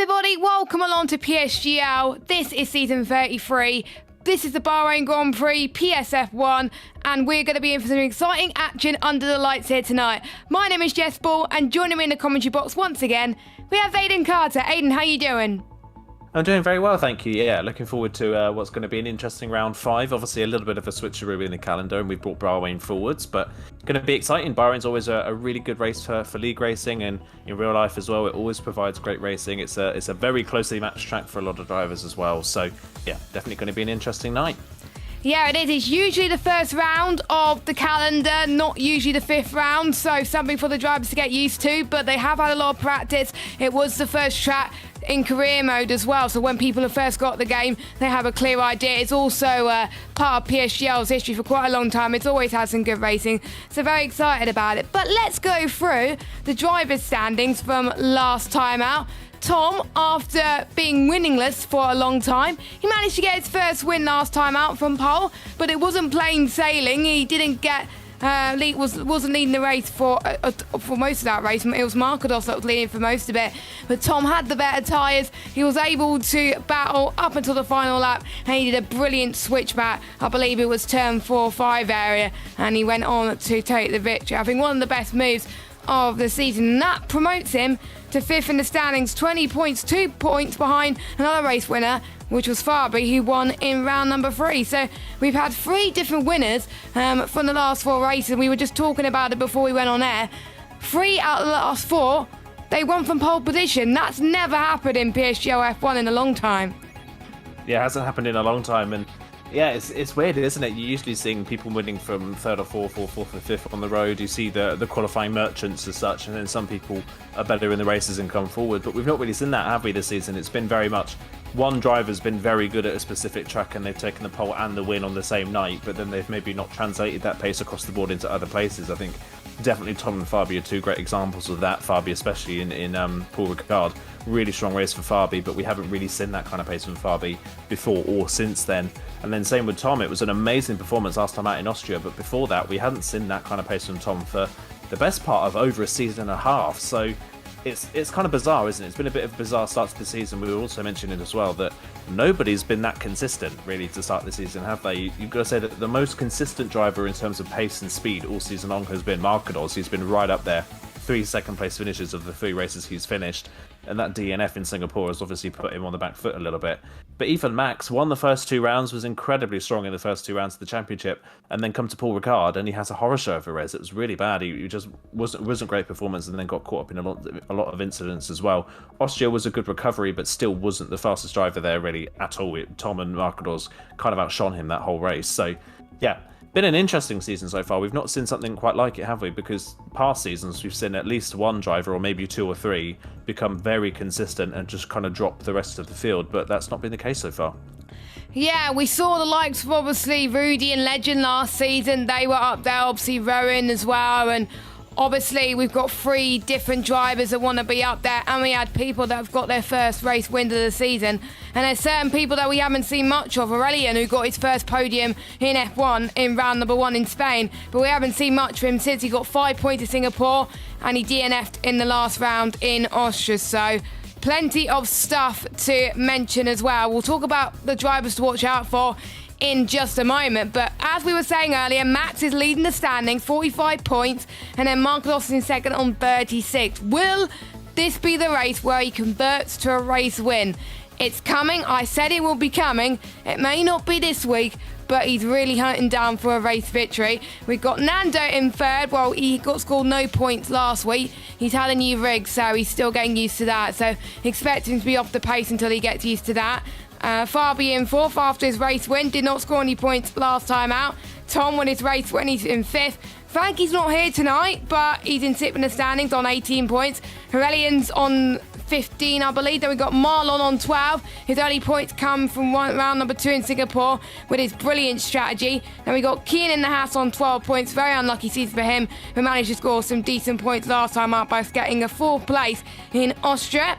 everybody, welcome along to PSGL. This is season 33. This is the Bahrain Grand Prix, PSF1, and we're going to be in for some exciting action under the lights here tonight. My name is Jess Ball, and joining me in the commentary box once again, we have Aidan Carter. Aidan, how you doing? I'm doing very well, thank you. Yeah, looking forward to what's going to be an interesting round 5. Obviously, a little bit of a switcheroo in the calendar, and we've brought Bahrain forwards, but going to be exciting. Bahrain's always a really good race for league racing, and in real life as well, it always provides great racing. It's a very closely matched track for a lot of drivers as well. So, yeah, definitely going to be an interesting night. Yeah, it is. It's usually the first round of the calendar, not usually the 5th round, so something for the drivers to get used to, but they have had a lot of practice. It was the first track in career mode as well, so when people have first got the game, they have a clear idea. It's also part of PSGL's history for quite a long time. It's always had some good racing, so very excited about it. But let's go through the drivers' standings from last time out. Tom, after being winningless for a long time, he managed to get his first win last time out from pole, but it wasn't plain sailing. He didn't get wasn't leading the race for most of that race. It was Markados that was leading for most of it, but Tom had the better tyres. He was able to battle up until the final lap, and he did a brilliant switchback. I believe it was turn 4-5 area, and he went on to take the victory. I think one of the best moves of the season, and that promotes him to 5th in the standings, 20 points, 2 points behind another race winner, which was Fabi, who won in round number 3. So we've had 3 different winners from the last 4 races. We were just talking about it before we went on air. 3 out of the last 4, they won from pole position. That's never happened in PSGL F1 in a long time. Yeah, it hasn't happened in a long time, and yeah, it's weird, isn't it? You're usually seeing people winning from 3rd or 4th or 4th or 5th on the road. You see the qualifying merchants as such, and then some people are better in the races and come forward. But we've not really seen that, have we, this season? It's been very much one driver's been very good at a specific track and they've taken the pole and the win on the same night, but then they've maybe not translated that pace across the board into other places. I think definitely Tom and Fabi are 2 great examples of that. Fabi especially in Paul Ricard. Really strong race for Fabi, but we haven't really seen that kind of pace from Fabi before or since then. And then same with Tom. It was an amazing performance last time out in Austria, but before that we hadn't seen that kind of pace from Tom for the best part of over a season and a half. So it's kind of bizarre, isn't it? It's been a bit of a bizarre start to the season. We were also mentioning as well that nobody's been that consistent really to start the season, have they? You've got to say that the most consistent driver in terms of pace and speed all season long has been Markados. He's been right up there. 3 second place finishes of the 3 races he's finished, and that DNF in Singapore has obviously put him on the back foot a little bit. But even Max won the first 2 rounds, was incredibly strong in the first 2 rounds of the championship, and then come to Paul Ricard and he has a horror show of a race. It was really bad. He just wasn't great performance, and then got caught up in a lot of incidents as well. Austria was a good recovery, but still wasn't the fastest driver there really at all. Tom and Markados kind of outshone him that whole race. So yeah, been an interesting season so far. We've not seen something quite like it, have we? Because past seasons we've seen at least one driver, or maybe 2 or 3, become very consistent and just kind of drop the rest of the field, but that's not been the case so far. Yeah, we saw the likes of obviously Rudy and Legend last season. They were up there, obviously Rowan as well, and obviously we've got 3 different drivers that want to be up there, and we had people that have got their first race win of the season, and there's certain people that we haven't seen much of. Aurelian, who got his first podium in F1 in round number 1 in Spain, but we haven't seen much of him since he got 5 points in Singapore and he DNF'd in the last round in Austria. So plenty of stuff to mention as well. We'll talk about the drivers to watch out for in just a moment, but as we were saying earlier, Max is leading the standings, 45 points, and then Markados in second on 36. Will this be the race where he converts to a race win? It's coming. I said it will be coming. It may not be this week, but he's really hunting down for a race victory. We've got Nando in 3rd. Well, he got scored no points last week. He's had a new rig, so he's still getting used to that, so expect him to be off the pace until he gets used to that. Fabi in 4th after his race win, did not score any points last time out. Tom won his race win, he's in 5th. Frankie's not here tonight, but he's in 6th in the standings on 18 points. Aurelian's on 15, I believe. Then we got Marlon on 12. His only points come from round number 2 in Singapore with his brilliant strategy. Then we got Kian in the house on 12 points. Very unlucky season for him, who managed to score some decent points last time out by getting a 4th place in Austria.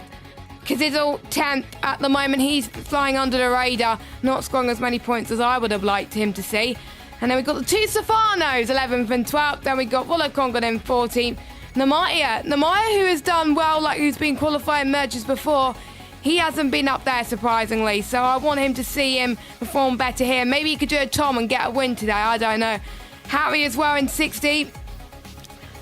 Kazizel 10th at the moment. He's flying under the radar, not scoring as many points as I would have liked him to see. And then we've got the 2 Stefanos, 11th and 12th. Then we got Volokonga in 14th. Namaya, who has done well, like who's been qualifying merges before, he hasn't been up there surprisingly. So I want him to see him perform better here. Maybe he could do a Tom and get a win today. I don't know. Harry as well in 60th.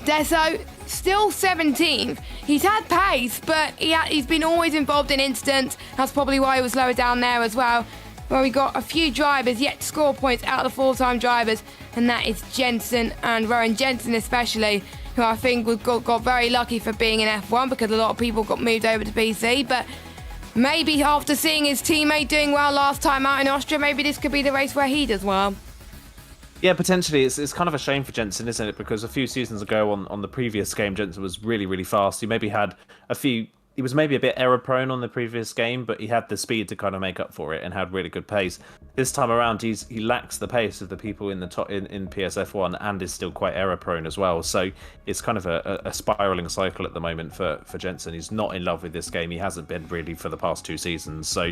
Deso still 17th. He's had pace, but he's been always involved in incidents. That's probably why he was lower down there as well. Well, we got a few drivers yet to score points out of the full-time drivers, and that is Jensen and Rowan Jensen especially, who I think got very lucky for being in F1 because a lot of people got moved over to PC. But maybe after seeing his teammate doing well last time out in Austria, maybe this could be the race where he does well. Yeah, potentially. It's kind of a shame for Jensen, isn't it? Because a few seasons ago on the previous game, Jensen was really, really fast. He maybe had he was maybe a bit error prone on the previous game, but he had the speed to kind of make up for it and had really good pace. This time around, he lacks the pace of the people in the top in PSF1 and is still quite error prone as well. So it's kind of a spiraling cycle at the moment for Jensen. He's not in love with this game. He hasn't been really for the past 2 seasons. So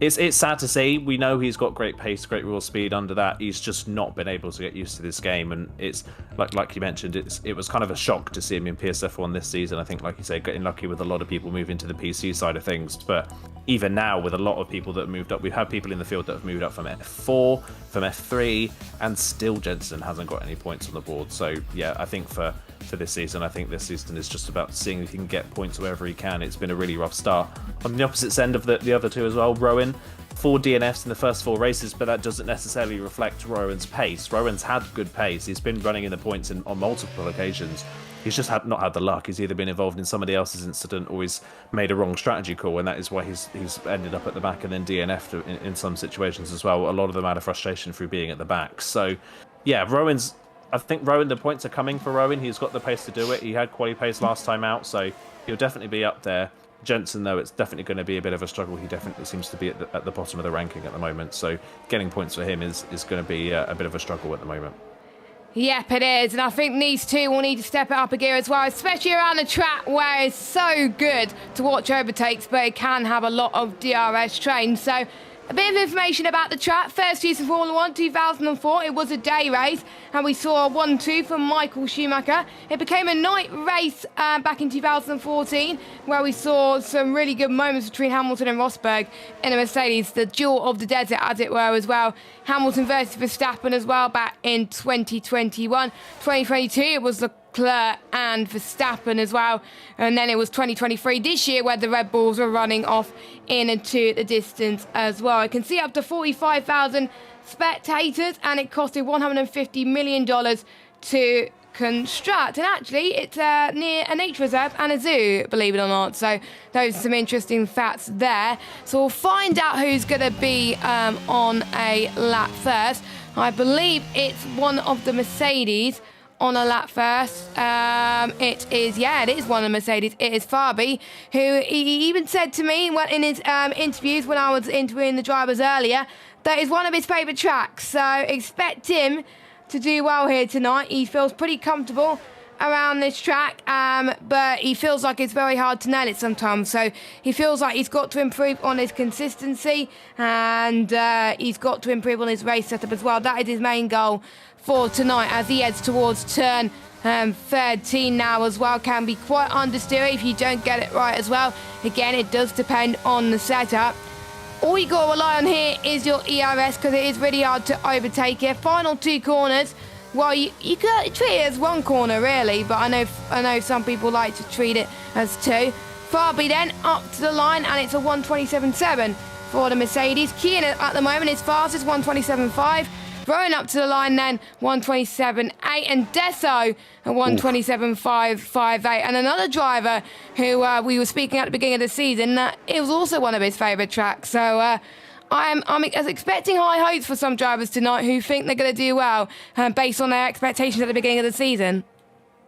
it's sad to see. We know he's got great pace, great raw speed under that. He's just not been able to get used to this game, and it's like you mentioned, it was kind of a shock to see him in PSF1 this season. I think, like you say, getting lucky with a lot of people moving to the PC side of things. But even now, with a lot of people that have moved up, we've had people in the field that have moved up from F4, from F3, and still Jensen hasn't got any points on the board. So yeah, I think for this season, I think this season is just about seeing if he can get points wherever he can. It's been a really rough start. On the opposite end of the other two as well, Rowan, 4 DNFs in the first 4 races, but that doesn't necessarily reflect Rowan's pace. Rowan's had good pace. He's been running in the points on multiple occasions. He's just not had the luck. He's either been involved in somebody else's incident or he's made a wrong strategy call, and that is why he's ended up at the back and then DNF'd in some situations as well. A lot of them out of frustration through being at the back. So yeah, I think Rowan, the points are coming for Rowan. He's got the pace to do it. He had quality pace last time out, so he'll definitely be up there. Jensen, though, it's definitely going to be a bit of a struggle. He definitely seems to be at the bottom of the ranking at the moment, so getting points for him is going to be a bit of a struggle at the moment. Yep, it is, and I think these two will need to step it up a gear as well, especially around the track where it's so good to watch overtakes, but it can have a lot of DRS trains. So a bit of information about the track. First season Formula 1, 2004, it was a day race, and we saw a 1-2 from Michael Schumacher. It became a night race back in 2014, where we saw some really good moments between Hamilton and Rosberg in a Mercedes, the jewel of the desert, as it were, as well. Hamilton versus Verstappen as well back in 2021. 2022, it was Leclerc and Verstappen as well. And then it was 2023 this year where the Red Bulls were running off into the distance as well. I can see up to 45,000 spectators, and it costed $150 million to construct. And actually, it's near a nature reserve and a zoo, believe it or not. So those are some interesting facts there. So we'll find out who's going to be on a lap first. I believe it's one of the Mercedes on a lap first. It is one of the Mercedes. It is Fabi, who he even said to me in his interviews when I was interviewing the drivers earlier, that is one of his favourite tracks. So expect him to do well here tonight. He feels pretty comfortable around this track, but he feels like it's very hard to nail it sometimes. So he feels like he's got to improve on his consistency, and he's got to improve on his race setup as well. That is his main goal for tonight as he heads towards turn 13 now as well. Can be quite understeery if you don't get it right as well. Again, it does depend on the setup. All you got to rely on here is your ERS, because it is really hard to overtake here. Final 2 corners. Well, you could treat it as 1 corner really, but I know some people like to treat it as 2. Fabi then up to the line, and it's a 1:27.7 for the Mercedes. Kian at the moment is fastest, 1:27.5. Rowan up to the line then, 1:27.8, and Deso at 1:27.558. And another driver who we were speaking at the beginning of the season, it was also one of his favourite tracks. So I'm expecting high hopes for some drivers tonight who think they're going to do well based on their expectations at the beginning of the season.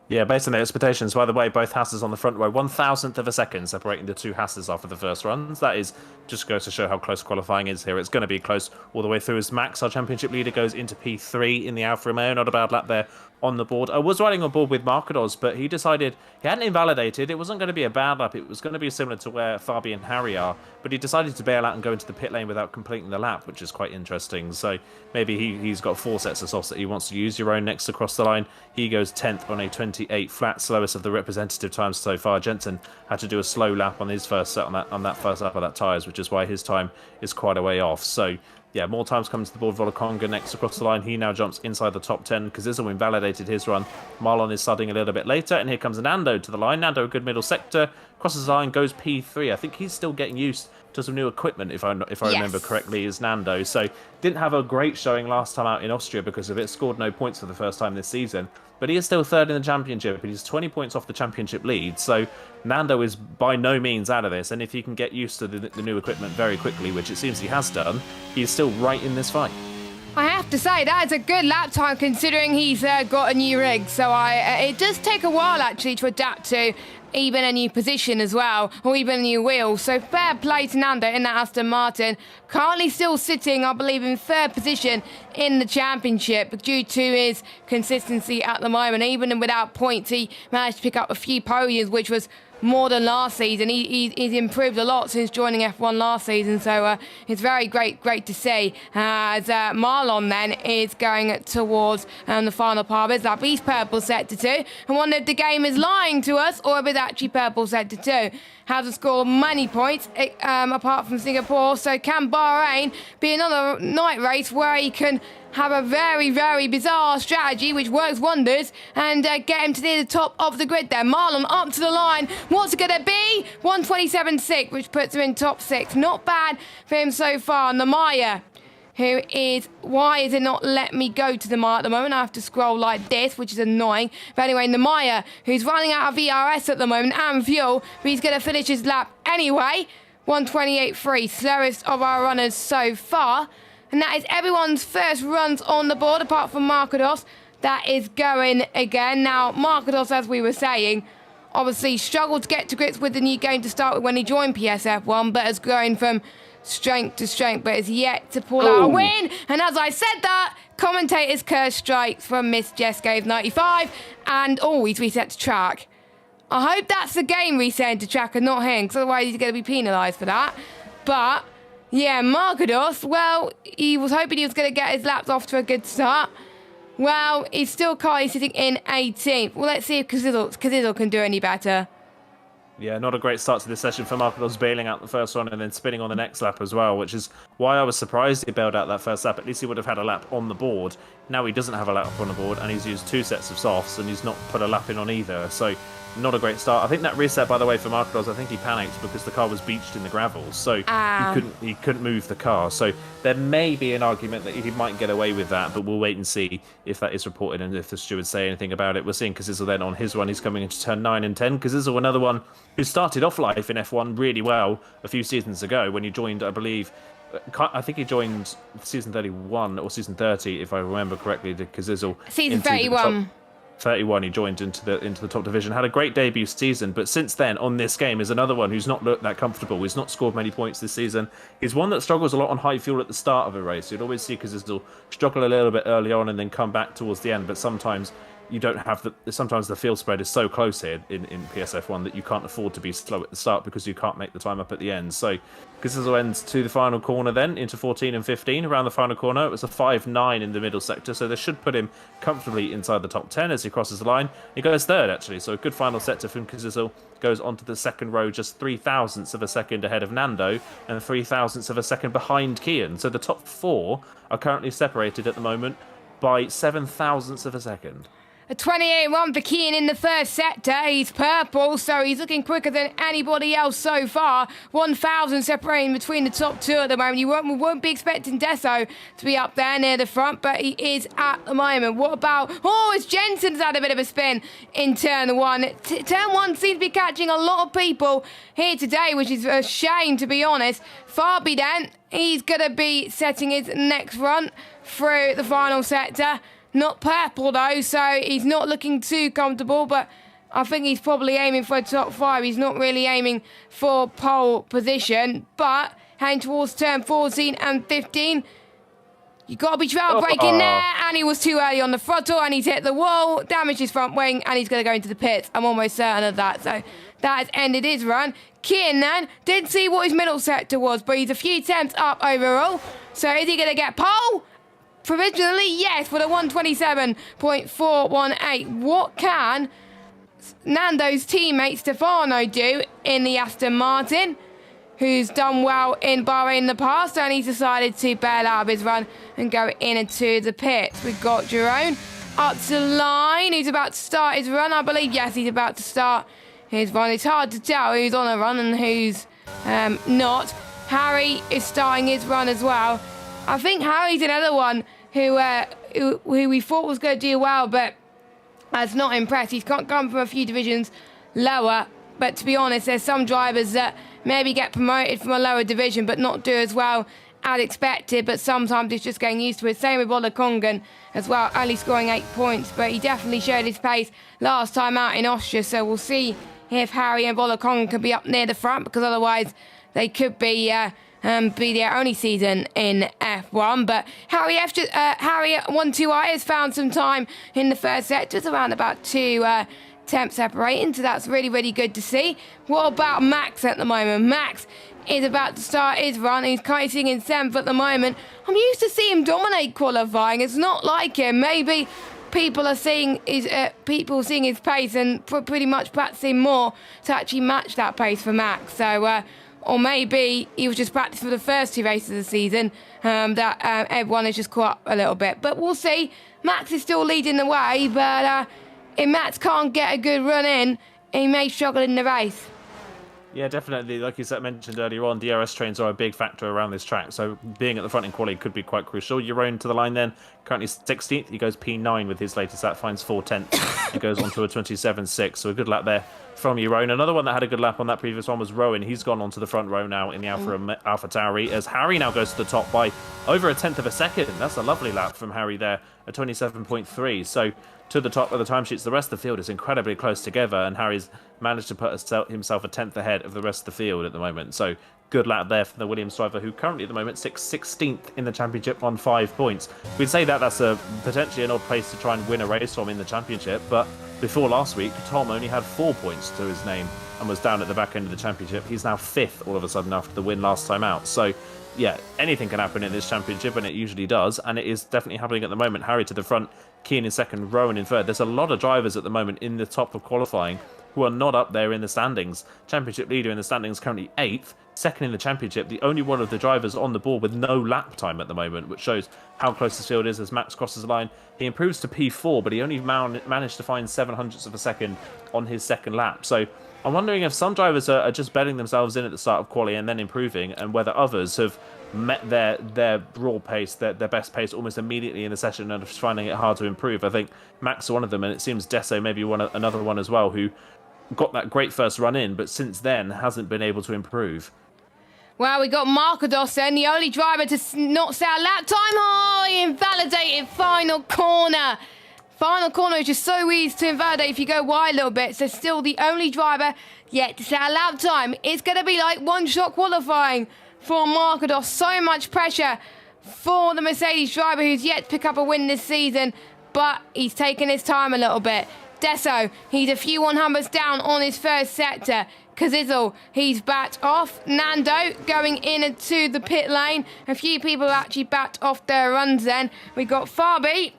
Yeah, based on their expectations. By the way, both Hasses on the front row, 1,000th of a second separating the 2 Hasses after the first runs. That is just goes to show how close qualifying is here. It's going to be close all the way through as Max, our championship leader, goes into P3 in the Alfa Romeo. Not a bad lap there on the board. I was riding on board with Markados, but he decided he hadn't invalidated. It wasn't going to be a bad lap. It was going to be similar to where Fabi and Harry are, but he decided to bail out and go into the pit lane without completing the lap, which is quite interesting. So maybe he's got 4 sets of softs that he wants to use. Your own next across the line. He goes 10th on a 28 flat, slowest of the representative times so far. Jensen had to do a slow lap on his first set on that first lap of that tyres, which is why his time is quite a way off. So yeah, more times coming to the board. Volakonga next across the line. He now jumps inside the top 10. Kazizel invalidated his run. Marlon is sudding a little bit later. And here comes Nando to the line. Nando, a good middle sector. Crosses the line, goes P3. I think he's still getting used to some new equipment, if I remember correctly, is Nando. So didn't have a great showing last time out in Austria because of it. Scored no points for the first time this season. But he is still third in the championship. He's 20 points off the championship lead. So Nando is by no means out of this. And if he can get used to the new equipment very quickly, which it seems he has done, he's still right in this fight. I have to say, that is a good lap time considering he's got a new rig. So it does take a while, actually, to adapt to even a new position as well, or even a new wheel. So fair play to Nando in that Aston Martin. Currently still sitting, I believe, in third position in the championship due to his consistency at the moment. Even without points, he managed to pick up a few podiums, which was more than last season. He's improved a lot since joining F1 last season, so it's very great to see. As Marlon then is going towards the final part of his lap. He's purple sector 2, and wonder if the game is lying to us or if it's actually purple sector 2. Hasn't scored many points apart from Singapore, so can Bahrain be another night race where he can have a very bizarre strategy which works wonders and get him to near the top of the grid there. Marlon up to the line. What's it going to be? 127.6, which puts him in top 6. Not bad for him so far. Namaya, who is... Why is it not let me go to Namaya at the moment? I have to scroll like this, which is annoying. But anyway, Namaya, who's running out of VRS at the moment and fuel, but he's going to finish his lap anyway. 128.3, slowest of our runners so far. And that is everyone's first runs on the board, apart from Markados. That is going again. Now, Markados, as we were saying, obviously struggled to get to grips with the new game to start with when he joined PSF1, but has grown from strength to strength, but is yet to pull out a win. And as I said that, commentator's curse strikes from Miss Jesscave 95. And, he's reset to track. I hope that's the game resetting to track and not him, because otherwise he's going to be penalised for that. But... yeah, Markados, well, he was hoping he was going to get his laps off to a good start. Well, he's still currently sitting in 18th. Well, let's see if Kazizel can do any better. Yeah, not a great start to this session for Markados, bailing out the first one and then spinning on the next lap as well, which is why I was surprised he bailed out that first lap. At least he would have had a lap on the board. Now he doesn't have a lap on the board, and he's used 2 sets of softs, and he's not put a lap in on either. So not a great start. I think that reset, by the way, for Markados, I think he panicked because the car was beached in the gravel, so he couldn't move the car. So there may be an argument that he might get away with that, but we'll wait and see if that is reported and if the stewards say anything about it. We're seeing Kazizel then on his one. He's coming into turn 9 and 10. Kazizel, another one who started off life in F1 really well a few seasons ago when he joined, I believe, I think he joined season 31 or season 30, if I remember correctly, the Kazizel. Season 31. 31, he joined into the top division, had a great debut season, but since then on this game is another one who's not looked that comfortable. He's not scored many points this season. He's one that struggles a lot on high fuel at the start of a race. You'd always see Kazizel struggle a little bit early on and then come back towards the end, but sometimes you don't have sometimes the field spread is so close here in PSF1 that you can't afford to be slow at the start because you can't make the time up at the end. So Kazizel ends to the final corner then, into 14 and 15 around the final corner. It was a 5-9 in the middle sector, so this should put him comfortably inside the top 10 as he crosses the line. He goes third, actually, so a good final sector from Kazizel. Goes onto the second row just 0.03 of a second ahead of Nando and 0.03 of a second behind Kian. So the top 4 are currently separated at the moment by 0.07 of a second. A 28-1 for Keane in the first sector. He's purple, so he's looking quicker than anybody else so far. 1,000 separating between the top 2 at the moment. You won't be expecting Deso to be up there near the front, but he is at the moment. What about... it's Jensen's had a bit of a spin in turn 1. Turn 1 seems to be catching a lot of people here today, which is a shame, to be honest. Fabi then, he's going to be setting his next run through the final sector. Not purple though, so he's not looking too comfortable, but I think he's probably aiming for a top 5. He's not really aiming for pole position, but heading towards turn 14 and 15. You got to be trail braking there, and he was too early on the throttle, and he's hit the wall, damaged his front wing, and he's going to go into the pits. I'm almost certain of that. So that has ended his run. Kiernan didn't see what his middle sector was, but he's a few tenths up overall. So is he going to get pole? Provisionally, yes, with a 127.418. What can Nando's teammate Stefano do in the Aston Martin, who's done well in Bahrain in the past, and he's decided to bail out of his run and go into the pits. We've got Jerome up to line, who's about to start his run, I believe. Yes, he's about to start his run. It's hard to tell who's on a run and who's not. Harry is starting his run as well. I think Harry's another one who we thought was going to do well, but has not impressed. He's come from a few divisions lower, but to be honest, there's some drivers that maybe get promoted from a lower division but not do as well as expected, but sometimes it's just getting used to it. Same with Ola Kongan as well, only scoring 8 points, but he definitely showed his pace last time out in Austria, so we'll see if Harry and Ola Kongan can be up near the front, because otherwise they could be their only season in F1. But Harry 1-2i has found some time in the first sector. It's around about 2 temps separating, so that's really, really good to see. What about Max at the moment? Max is about to start his run. He's kind of sitting in 7th at the moment. I'm used to seeing him dominate qualifying. It's not like him. Maybe people are seeing his pace and pretty much practicing more to actually match that pace for Max. So, or maybe he was just practicing for the first 2 races of the season, that everyone has just caught up a little bit. But we'll see. Max is still leading the way, but if Max can't get a good run in, he may struggle in the race. Yeah, definitely. Like you said, mentioned earlier on, DRS trains are a big factor around this track, so being at the front in quali could be quite crucial. Jeroen to the line then, currently 16th. He goes P9 with his latest lap, finds 4 tenths, and goes on to a 27.6. So a good lap there from Jeroen. Another one that had a good lap on that previous one was Rowan. He's gone onto the front row now in the Alpha Tauri, as Harry now goes to the top by over a tenth of a second. That's a lovely lap from Harry there, a 27.3. So to the top of the timesheets, the rest of the field is incredibly close together, and Harry's managed to put himself a tenth ahead of the rest of the field at the moment. So good lap there for the Williams driver, who currently at the moment sits 16th in the championship on 5 points. We'd say that that's potentially an odd place to try and win a race from in the championship, but before last week, Tom only had 4 points to his name and was down at the back end of the championship. He's now 5th all of a sudden after the win last time out. So yeah, anything can happen in this championship, and it usually does, and it is definitely happening at the moment. Harry to the front, Keane in second, Rowan in third. There's a lot of drivers at the moment in the top of qualifying who are not up there in the standings. Championship leader in the standings currently 8th, second in the championship, the only one of the drivers on the board with no lap time at the moment, which shows how close this field is as Max crosses the line. He improves to P4, but he only managed to find 7/100ths of a second on his second lap. So I'm wondering if some drivers are just betting themselves in at the start of quali and then improving, and whether others have met their raw pace, their best pace almost immediately in the session and are finding it hard to improve. I think Max is one of them, and it seems Desso maybe another one as well, who got that great first run in, but since then hasn't been able to improve. Well, we got Markados then, the only driver to not set a lap time. Oh, he invalidated final corner. Final corner is just so easy to invalidate if you go wide a little bit. So still the only driver yet to set a lap time. It's going to be like one-shot qualifying for Markados. So much pressure for the Mercedes driver, who's yet to pick up a win this season, but he's taken his time a little bit. Desso, he's a few 100s down on his first sector. Kazizel, he's backed off. Nando going into the pit lane. A few people actually backed off their runs then. We got Fabi.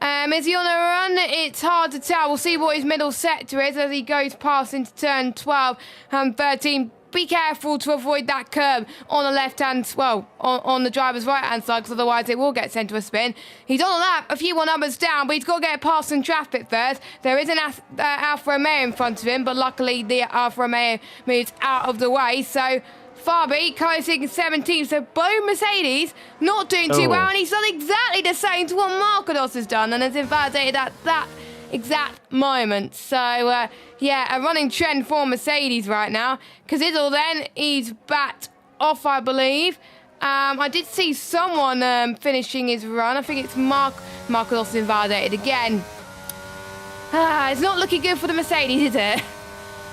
Is he on a run? It's hard to tell. We'll see what his middle sector is as he goes past into turn 12 and 13. Be careful to avoid that curb on the left-hand, on the driver's right-hand side, because otherwise it will get sent to a spin. He's on a lap, a few more numbers down, but he's got to get past some traffic first. There is an Alfa Romeo in front of him, but luckily the Alfa Romeo moves out of the way. So Fabi closing 17th, so both Mercedes not doing too well, and he's done exactly the same to what Markados has done, and has invalidated at that exact moment. So yeah, a running trend for Mercedes right now. Kazizel then, he's backed off, I believe. I did see someone finishing his run. I think it's Markados invalidated again. It's not looking good for the Mercedes, is it?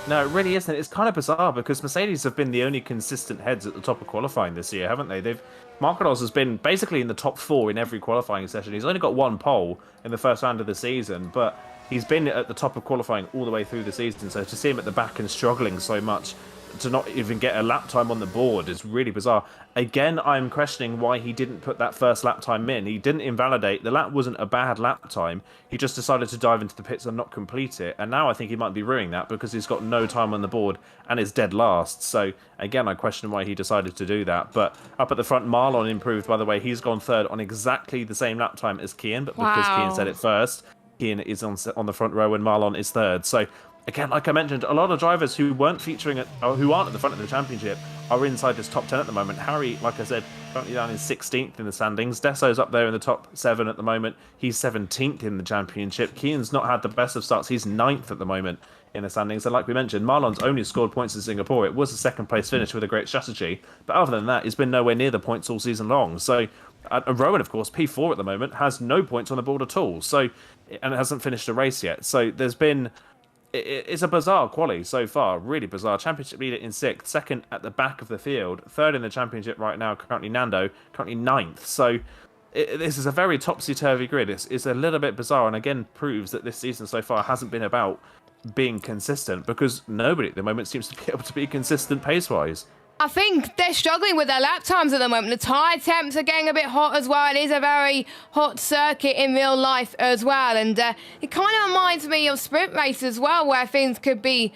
No, it really isn't. It's kind of bizarre because Mercedes have been the only consistent heads at the top of qualifying this year, haven't they? Marquez has been basically in the top 4 in every qualifying session. He's only got 1 pole in the first round of the season, but he's been at the top of qualifying all the way through the season. So to see him at the back and struggling so much to not even get a lap time on the board is really bizarre. Again, I'm questioning why he didn't put that first lap time in. He didn't invalidate. The lap wasn't a bad lap time. He just decided to dive into the pits and not complete it. And now I think he might be ruining that because he's got no time on the board and is dead last. So again, I question why he decided to do that. But up at the front, Marlon improved, by the way. He's gone third on exactly the same lap time as Kian, but because Kian said it first, Kian is on the front row and Marlon is third. So again, like I mentioned, a lot of drivers who weren't featuring or who aren't at the front of the championship are inside this top 10 at the moment. Harry, like I said, currently down in 16th in the standings. Desso's up there in the top 7 at the moment. He's 17th in the championship. Kian's not had the best of starts. He's 9th at the moment in the standings. And like we mentioned, Marlon's only scored points in Singapore. It was a second place finish with a great strategy. But other than that, he's been nowhere near the points all season long. So, and Rowan, of course, P4 at the moment, has no points on the board at all. So, and hasn't finished a race yet. So there's been... It's a bizarre quali so far, really bizarre. Championship leader in 6th, second at the back of the field, third in the championship right now, currently Nando, currently 9th. So this is a very topsy-turvy grid. It's a little bit bizarre, and again proves that this season so far hasn't been about being consistent because nobody at the moment seems to be able to be consistent pace-wise. I think they're struggling with their lap times at the moment. The tyre temps are getting a bit hot as well. It is a very hot circuit in real life as well. And it kind of reminds me of sprint race as well, where things could be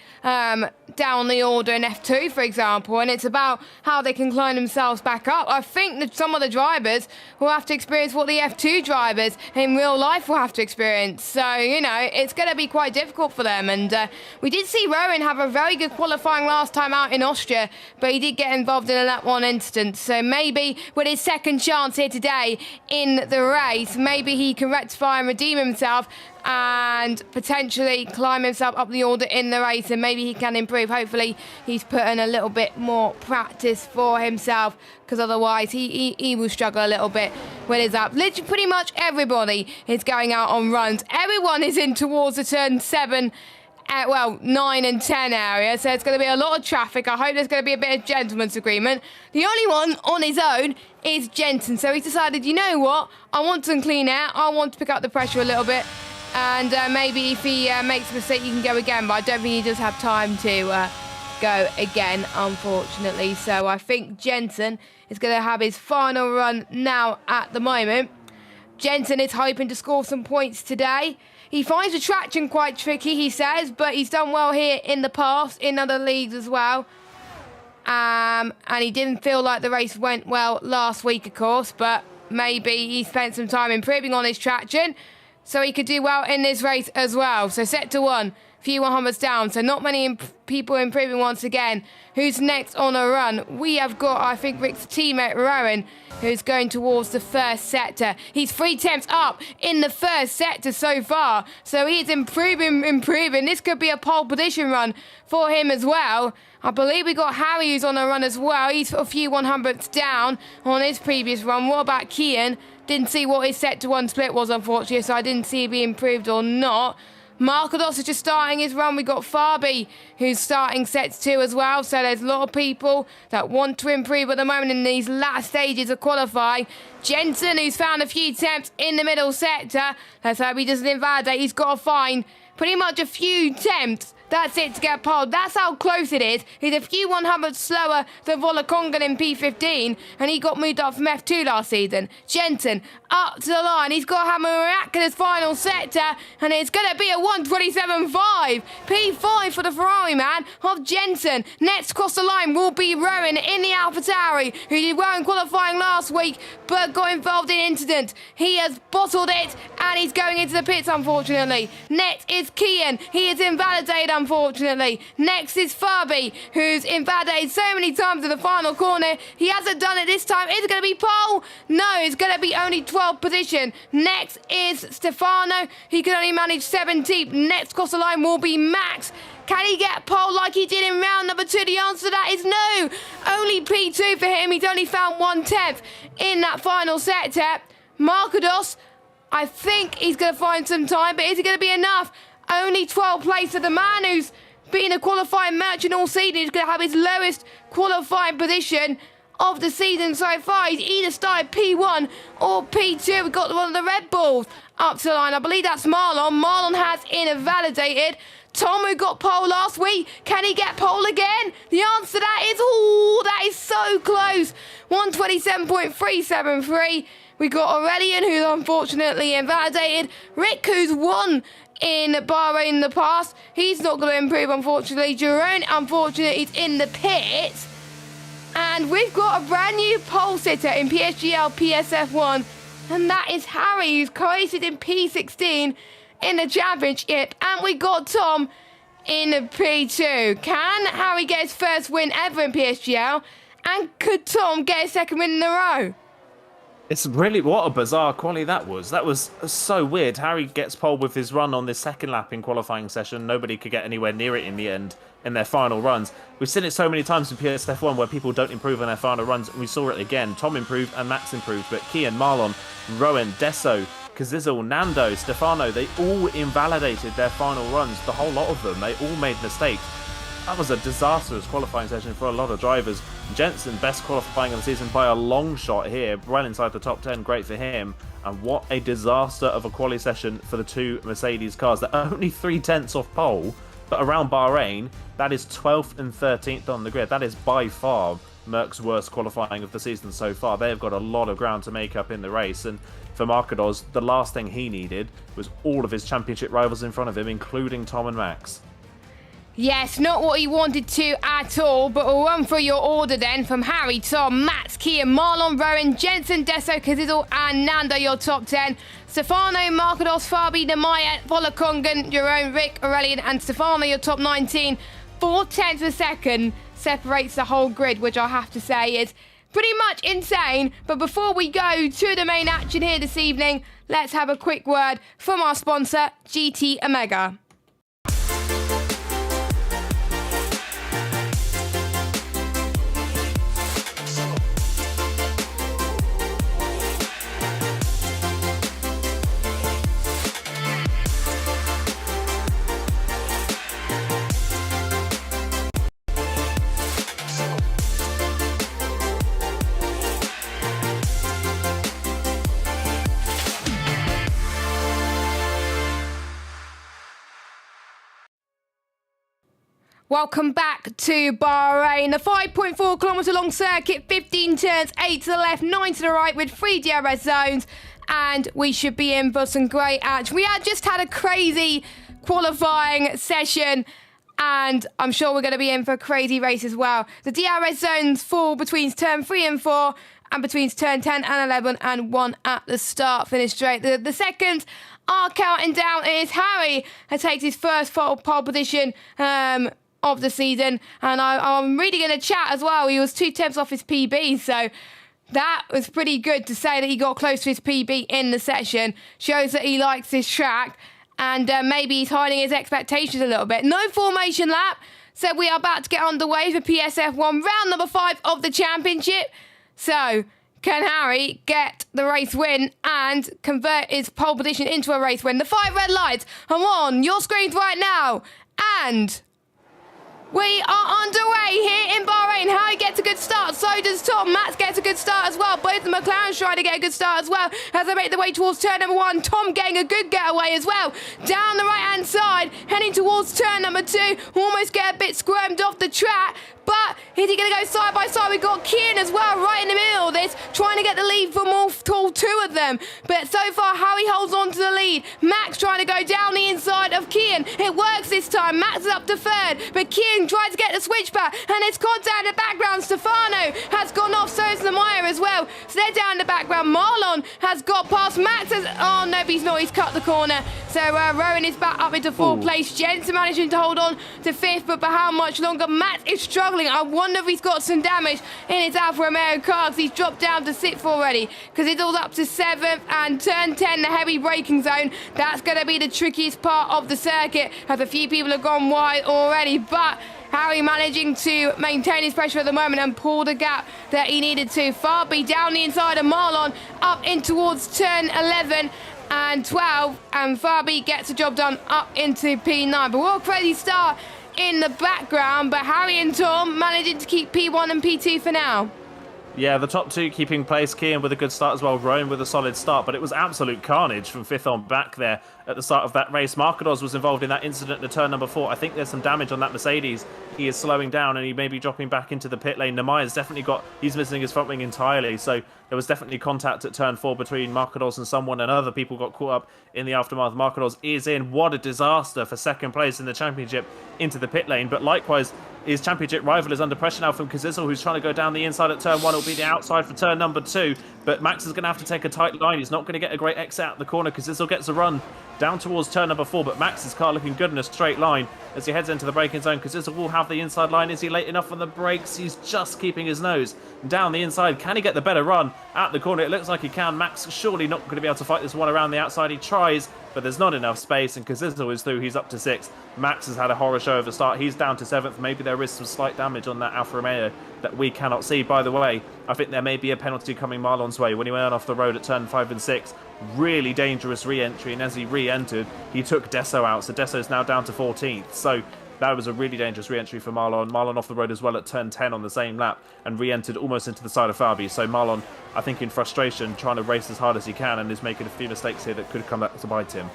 down the order in F2, for example. And it's about how they can climb themselves back up. I think that some of the drivers will have to experience what the F2 drivers in real life will have to experience. So, you know, it's going to be quite difficult for them. And we did see Rowan have a very good qualifying last time out in Austria, but he did get involved in a lap 1 incident. So maybe with his second chance here today in the race, maybe he can rectify and redeem himself and potentially climb himself up the order in the race, and maybe he can improve. Hopefully he's put in a little bit more practice for himself, because otherwise he will struggle a little bit with his up. Literally pretty much everybody is going out on runs. Everyone is in towards the turn 7 9 and 10 area, so it's going to be a lot of traffic. I hope there's going to be a bit of gentleman's agreement. The only one on his own is Jensen, so he's decided, you know what, I want some clean air, I want to pick up the pressure a little bit, and maybe if he makes a mistake, he can go again, but I don't think he does have time to go again, unfortunately. So I think Jensen is going to have his final run now at the moment. Jensen is hoping to score some points today. He finds the traction quite tricky, he says, but he's done well here in the past, in other leagues as well. And he didn't feel like the race went well last week, of course, but maybe he spent some time improving on his traction, so he could do well in this race as well. So sector 1, few 100s down, so not many people improving once again. Who's next on a run? We have got, I think, Rick's teammate Rowan, who's going towards the first sector. He's 3 temps up in the first sector so far, so he's improving. This could be a pole position run for him as well. I believe we got Harry who's on a run as well. He's a few 100s down on his previous run. What about Kian? Didn't see what his sector 1 split was, unfortunately, so I didn't see if he improved or not. Marquez is just starting his run. We got Fabi, who's starting sets 2 as well. So there's a lot of people that want to improve at the moment in these last stages of qualifying. Jensen, who's found a few temps in the middle sector. Let's hope he doesn't invalidate. He's got to find pretty much a few temps. That's it to get pole. That's how close it is. He's a few 100s slower than Volakongan in P15, and he got moved up from F2 last season. Jensen up to the line. He's got to have a miraculous final sector, and it's going to be a 1:27.5. P5 for the Ferrari man of Jensen. Next across the line will be Rowan in the AlphaTauri, who did well in qualifying last week, but got involved in incident. He has bottled it, and he's going into the pits, unfortunately. Next is Kian. He is invalidated, unfortunately. Next is Fabi, who's invalidated so many times in the final corner. He hasn't done it this time. Is it going to be pole? No, it's going to be only 12th position. Next is Stefano. He can only manage 17th. Next across the line will be Max. Can he get pole like he did in round number 2? The answer to that is no. Only P2 for him. He's only found 1/10 in that final sector. Marquez, I think he's going to find some time, but is it going to be enough? Only 12th place for the man who's being a qualifying merchant all season. He's going to have his lowest qualifying position of the season so far. He's either started P1 or P2. We've got one of the Red Bulls up to the line. I believe that's Marlon. Marlon has invalidated. Tom, who got pole last week, can he get pole again? The answer to that is, that is so close. 127.373. We got Aurelian, who's unfortunately invalidated. Rick, who's won in Bahrain in the past. He's not going to improve, unfortunately. Jerome, unfortunately, is in the pits. And we've got a brand new pole sitter in PSGL PSF1. And that is Harry, who's coached in P16 in the championship. And we got Tom in the P2. Can Harry get his first win ever in PSGL? And could Tom get his second win in a row? It's really, what a bizarre quali that was. That was so weird. Harry gets pole with his run on this second lap in qualifying session. Nobody could get anywhere near it in the end in their final runs. We've seen it so many times in PSF1 where people don't improve on their final runs, and we saw it again. Tom improved and Max improved, but Kian, Marlon, Rowan, Deso, Kazizel, Nando, Stefano, they all invalidated their final runs. The whole lot of them, they all made mistakes. That was a disastrous qualifying session for a lot of drivers. Jensen, best qualifying of the season by a long shot here, well inside the top 10, great for him. And what a disaster of a quali session for the two Mercedes cars. They're only 3/10 off pole, but around Bahrain, that is 12th and 13th on the grid. That is by far Merck's worst qualifying of the season so far. They've got a lot of ground to make up in the race, and for Markados, the last thing he needed was all of his championship rivals in front of him, including Tom and Max. Yes, not what he wanted to at all, but we'll run through your order then. From Harry, Tom, Max, Kian, Marlon, Rowan, Jensen, Deso, Kazizel and Nando, your top 10. Stefano, Markados, Fabi, Nemaya, Volakongan, Jerome, Rick, Aurelian and Stefano, your top 19. 4/10 of a second separates the whole grid, which I have to say is pretty much insane. But before we go to the main action here this evening, let's have a quick word from our sponsor, GT Omega. Welcome back to Bahrain. The 5.4 kilometre long circuit, 15 turns, 8 to the left, 9 to the right with 3 DRS zones. And we should be in for some great action. We had just had a crazy qualifying session, and I'm sure we're going to be in for a crazy race as well. The DRS zones fall between turn 3 and 4, and between turn 10 and 11, and 1 at the start, finish straight. The seconds are counting down. It is Harry who takes his first pole position of the season, and I'm reading in the chat as well, he was 2/10 off his PB, so that was pretty good to say that he got close to his PB in the session. Shows that he likes this track, and maybe he's hiding his expectations a little bit. No formation lap, so we are about to get underway for PSF1 round number 5 of the championship. So can Harry get the race win and convert his pole position into a race win? The 5 red lights are on your screens right now, and we are underway here in Bahrain. Harry gets a good start, so does Tom. Max gets a good start as well. Both the McLarens trying to get a good start as well as they make their way towards turn number 1. Tom getting a good getaway as well. Down the right-hand side, heading towards turn number 2. Almost get a bit squirmed off the track. But is he going to go side by side? We've got Kian as well, right in the middle of this, trying to get the lead from all 2 of them. But so far, Harry holds on to the lead. Max trying to go down the inside of Kian. It works this time. Max is up to 3rd, but Kian tries to get the switch back, and it's contact in the background. Stefano has gone off, so is Nemaya as well. So they're down in the background. Marlon has got past Max. Oh, no, he's not. He's cut the corner. So Rowan is back up into 4th place. Jensen managing to hold on to 5th, but for how much longer? Max is struggling. I wonder if he's got some damage in his Alfa Romeo car, because he's dropped down to 6th already, because it's all up to 7th, and turn 10, the heavy braking zone. That's going to be the trickiest part of the circuit, as a few people have gone wide already, but Harry managing to maintain his pressure at the moment and pull the gap that he needed to. Fabi down the inside of Marlon, up in towards turn 11 and 12, and Fabi gets the job done up into P9. But what a crazy start in the background, but Harry and Tom managing to keep P1 and P2 for now. Yeah, the top two keeping place. Kian with a good start as well. Rowan with a solid start, but it was absolute carnage from fifth on back there at the start of that race. Marcados was involved in that incident at turn number 4. I think there's some damage on that Mercedes. He is slowing down and he may be dropping back into the pit lane. Namaya's definitely he's missing his front wing entirely, so there was definitely contact at turn 4 between Marcados and someone, and other people got caught up in the aftermath. Marcados is in. What a disaster for second place in the championship into the pit lane, but likewise, his championship rival is under pressure now from Kazizel, who's trying to go down the inside at turn 1. It'll be the outside for turn number 2. But Max is going to have to take a tight line. He's not going to get a great exit out the corner. Kazizel gets a run down towards turn number 4. But Max's car looking good in a straight line as he heads into the braking zone. Kazizel will have the inside line. Is he late enough on the brakes? He's just keeping his nose down the inside. Can he get the better run at the corner? It looks like he can. Max surely not going to be able to fight this one around the outside. He tries, but there's not enough space, and Kazizel is through. He's up to 6th. Max has had a horror show of a start. He's down to 7th. Maybe there is some slight damage on that Alfa Romeo that we cannot see. By the way, I think there may be a penalty coming Marlon's way when he went off the road at turn 5 and 6. Really dangerous re-entry, and as he re-entered, he took Desso out. So Desso's now down to 14th. So that was a really dangerous re-entry for Marlon. Marlon off the road as well at turn 10 on the same lap and re-entered almost into the side of Fabi. So Marlon, I think in frustration, trying to race as hard as he can and is making a few mistakes here that could come back to bite him.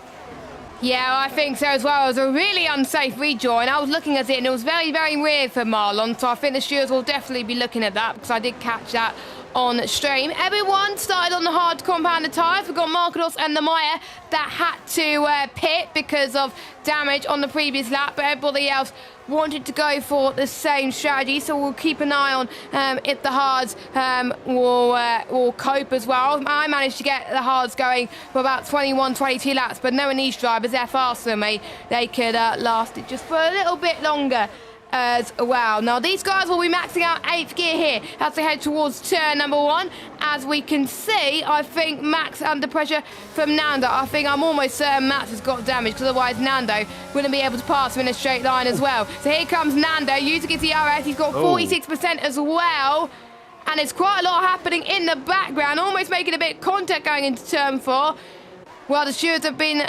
Yeah, I think so as well. It was a really unsafe rejoin. I was looking at it and it was very, very weird for Marlon. So I think the stewards will definitely be looking at that because I did catch that on stream. Everyone started on the hard compounded tyres. We've got Marcados and Namaya that had to pit because of damage on the previous lap, but everybody else wanted to go for the same strategy, so we'll keep an eye on if the hards will cope as well. I managed to get the hards going for about 21, 22 laps, but knowing these drivers, they're faster than me, they could last it just for a little bit longer as well. Now these guys will be maxing out 8th gear here as they head towards turn number 1. As we can see, I think Max under pressure from Nando. I think I'm almost certain Max has got damage because otherwise Nando wouldn't be able to pass him in a straight line as well. So here comes Nando using his DRS. He's got 46% as well. And there's quite a lot happening in the background, almost making a bit of contact going into turn 4. Well, the stewards have been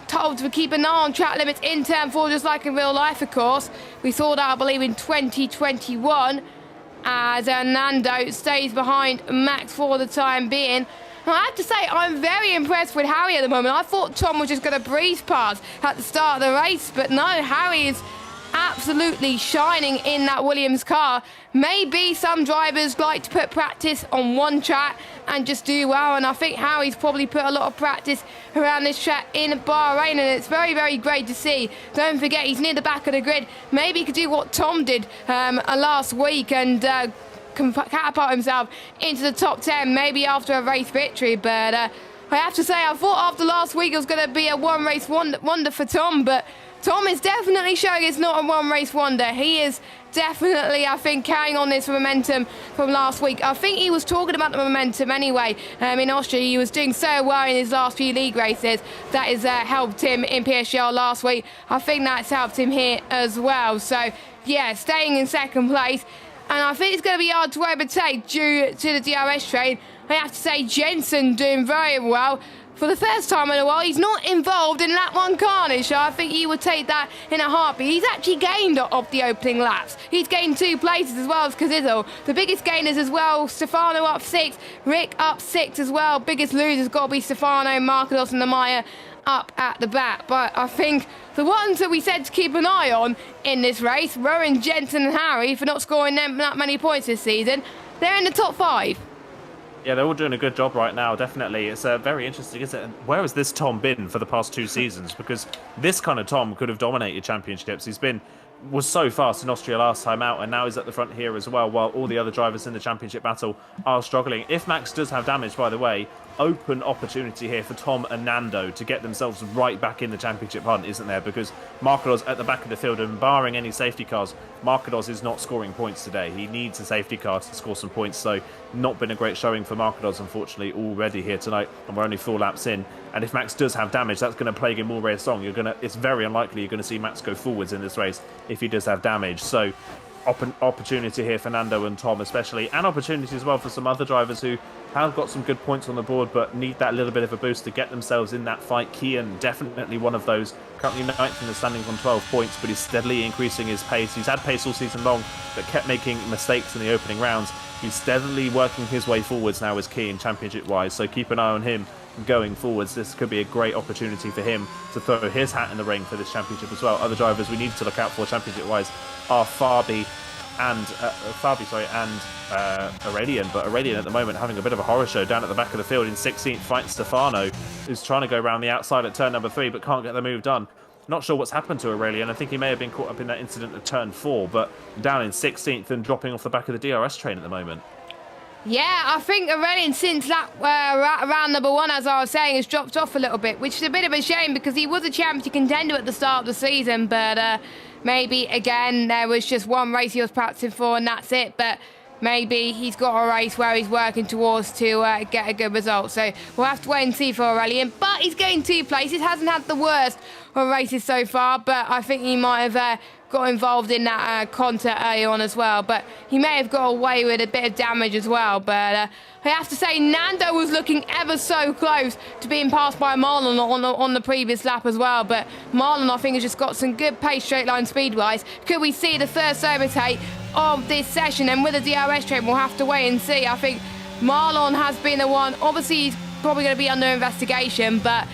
told to keep an eye on track limits in turn 4, just like in real life, of course. We saw that, I believe, in 2021, as Nando stays behind Max for the time being. And I have to say, I'm very impressed with Harry at the moment. I thought Tom was just going to breeze past at the start of the race, but no, Harry is absolutely shining in that Williams car. Maybe some drivers like to put practice on one track and just do well, and I think Harry's probably put a lot of practice around this track in Bahrain, and it's very, very great to see. Don't forget, he's near the back of the grid. Maybe he could do what Tom did last week and catapult himself into the top 10, maybe after a race victory, but I have to say, I thought after last week it was going to be a one-race wonder for Tom, but Tom is definitely showing it's not a one-race wonder. He is definitely, I think, carrying on this momentum from last week. I think he was talking about the momentum anyway. In Austria, he was doing so well in his last few league races. That has helped him in PSGL last week. I think that's helped him here as well. So, yeah, staying in second place. And I think it's going to be hard to overtake due to the DRS train. I have to say, Jensen doing very well. For the first time in a while, he's not involved in lap 1 carnage, so I think he would take that in a heartbeat. He's actually gained off the opening laps. He's gained 2 places as well as Kazizel. The biggest gainers as well, Stefano up 6, Rick up 6 as well. Biggest losers got to be Stefano, Marcados and Namaya up at the back. But I think the ones that we said to keep an eye on in this race, Rowan, Jensen and Harry, for not scoring them that many points this season, they're in the top 5. Yeah, they're all doing a good job right now, definitely. It's very interesting, isn't it? Where has this Tom been for the past 2 seasons? Because this kind of Tom could have dominated championships. Was so fast in Austria last time out, and now he's at the front here as well, while all the other drivers in the championship battle are struggling. If Max does have damage, by the way, open opportunity here for Tom and Nando to get themselves right back in the championship hunt, isn't there? Because Marcados at the back of the field, and barring any safety cars, Marcados is not scoring points today. He needs a safety car to score some points, so not been a great showing for Marcados, unfortunately, already here tonight, and we're only 4 laps in. And if Max does have damage, that's going to plague him all race long. It's very unlikely you're going to see Max go forwards in this race if he does have damage. So opportunity here for Nando and Tom especially, and opportunity as well for some other drivers who have got some good points on the board but need that little bit of a boost to get themselves in that fight. Kian, definitely one of those, currently 9th in the standings on 12 points, but he's steadily increasing his pace. He's had pace all season long but kept making mistakes in the opening rounds. He's steadily working his way forwards now as Kian, championship wise, so keep an eye on him going forwards. This could be a great opportunity for him to throw his hat in the ring for this championship as well. Other drivers we need to look out for championship wise are Fabi and Aurelian, but Aurelian at the moment having a bit of a horror show down at the back of the field in 16th, fighting Stefano, who's trying to go around the outside at turn number 3 but can't get the move done. Not sure what's happened to Aurelian. I think he may have been caught up in that incident at turn 4, but down in 16th and dropping off the back of the DRS train at the moment. Yeah, I think Aurelian since round number 1, as I was saying, has dropped off a little bit, which is a bit of a shame because he was a champion contender at the start of the season, but maybe, again, there was just one race he was practicing for and that's it, but maybe he's got a race where he's working towards to get a good result. So we'll have to wait and see for Aurelian, but he's getting 2 places, hasn't had the worst of races so far, but I think he might have got involved in that contest early on as well, but he may have got away with a bit of damage as well. But I have to say Nando was looking ever so close to being passed by Marlon on the previous lap as well, but Marlon I think has just got some good pace straight line speed wise. Could we see the first overtake of this session? And with the DRS train we'll have to wait and see. I think Marlon has been the one, obviously he's probably going to be under investigation, but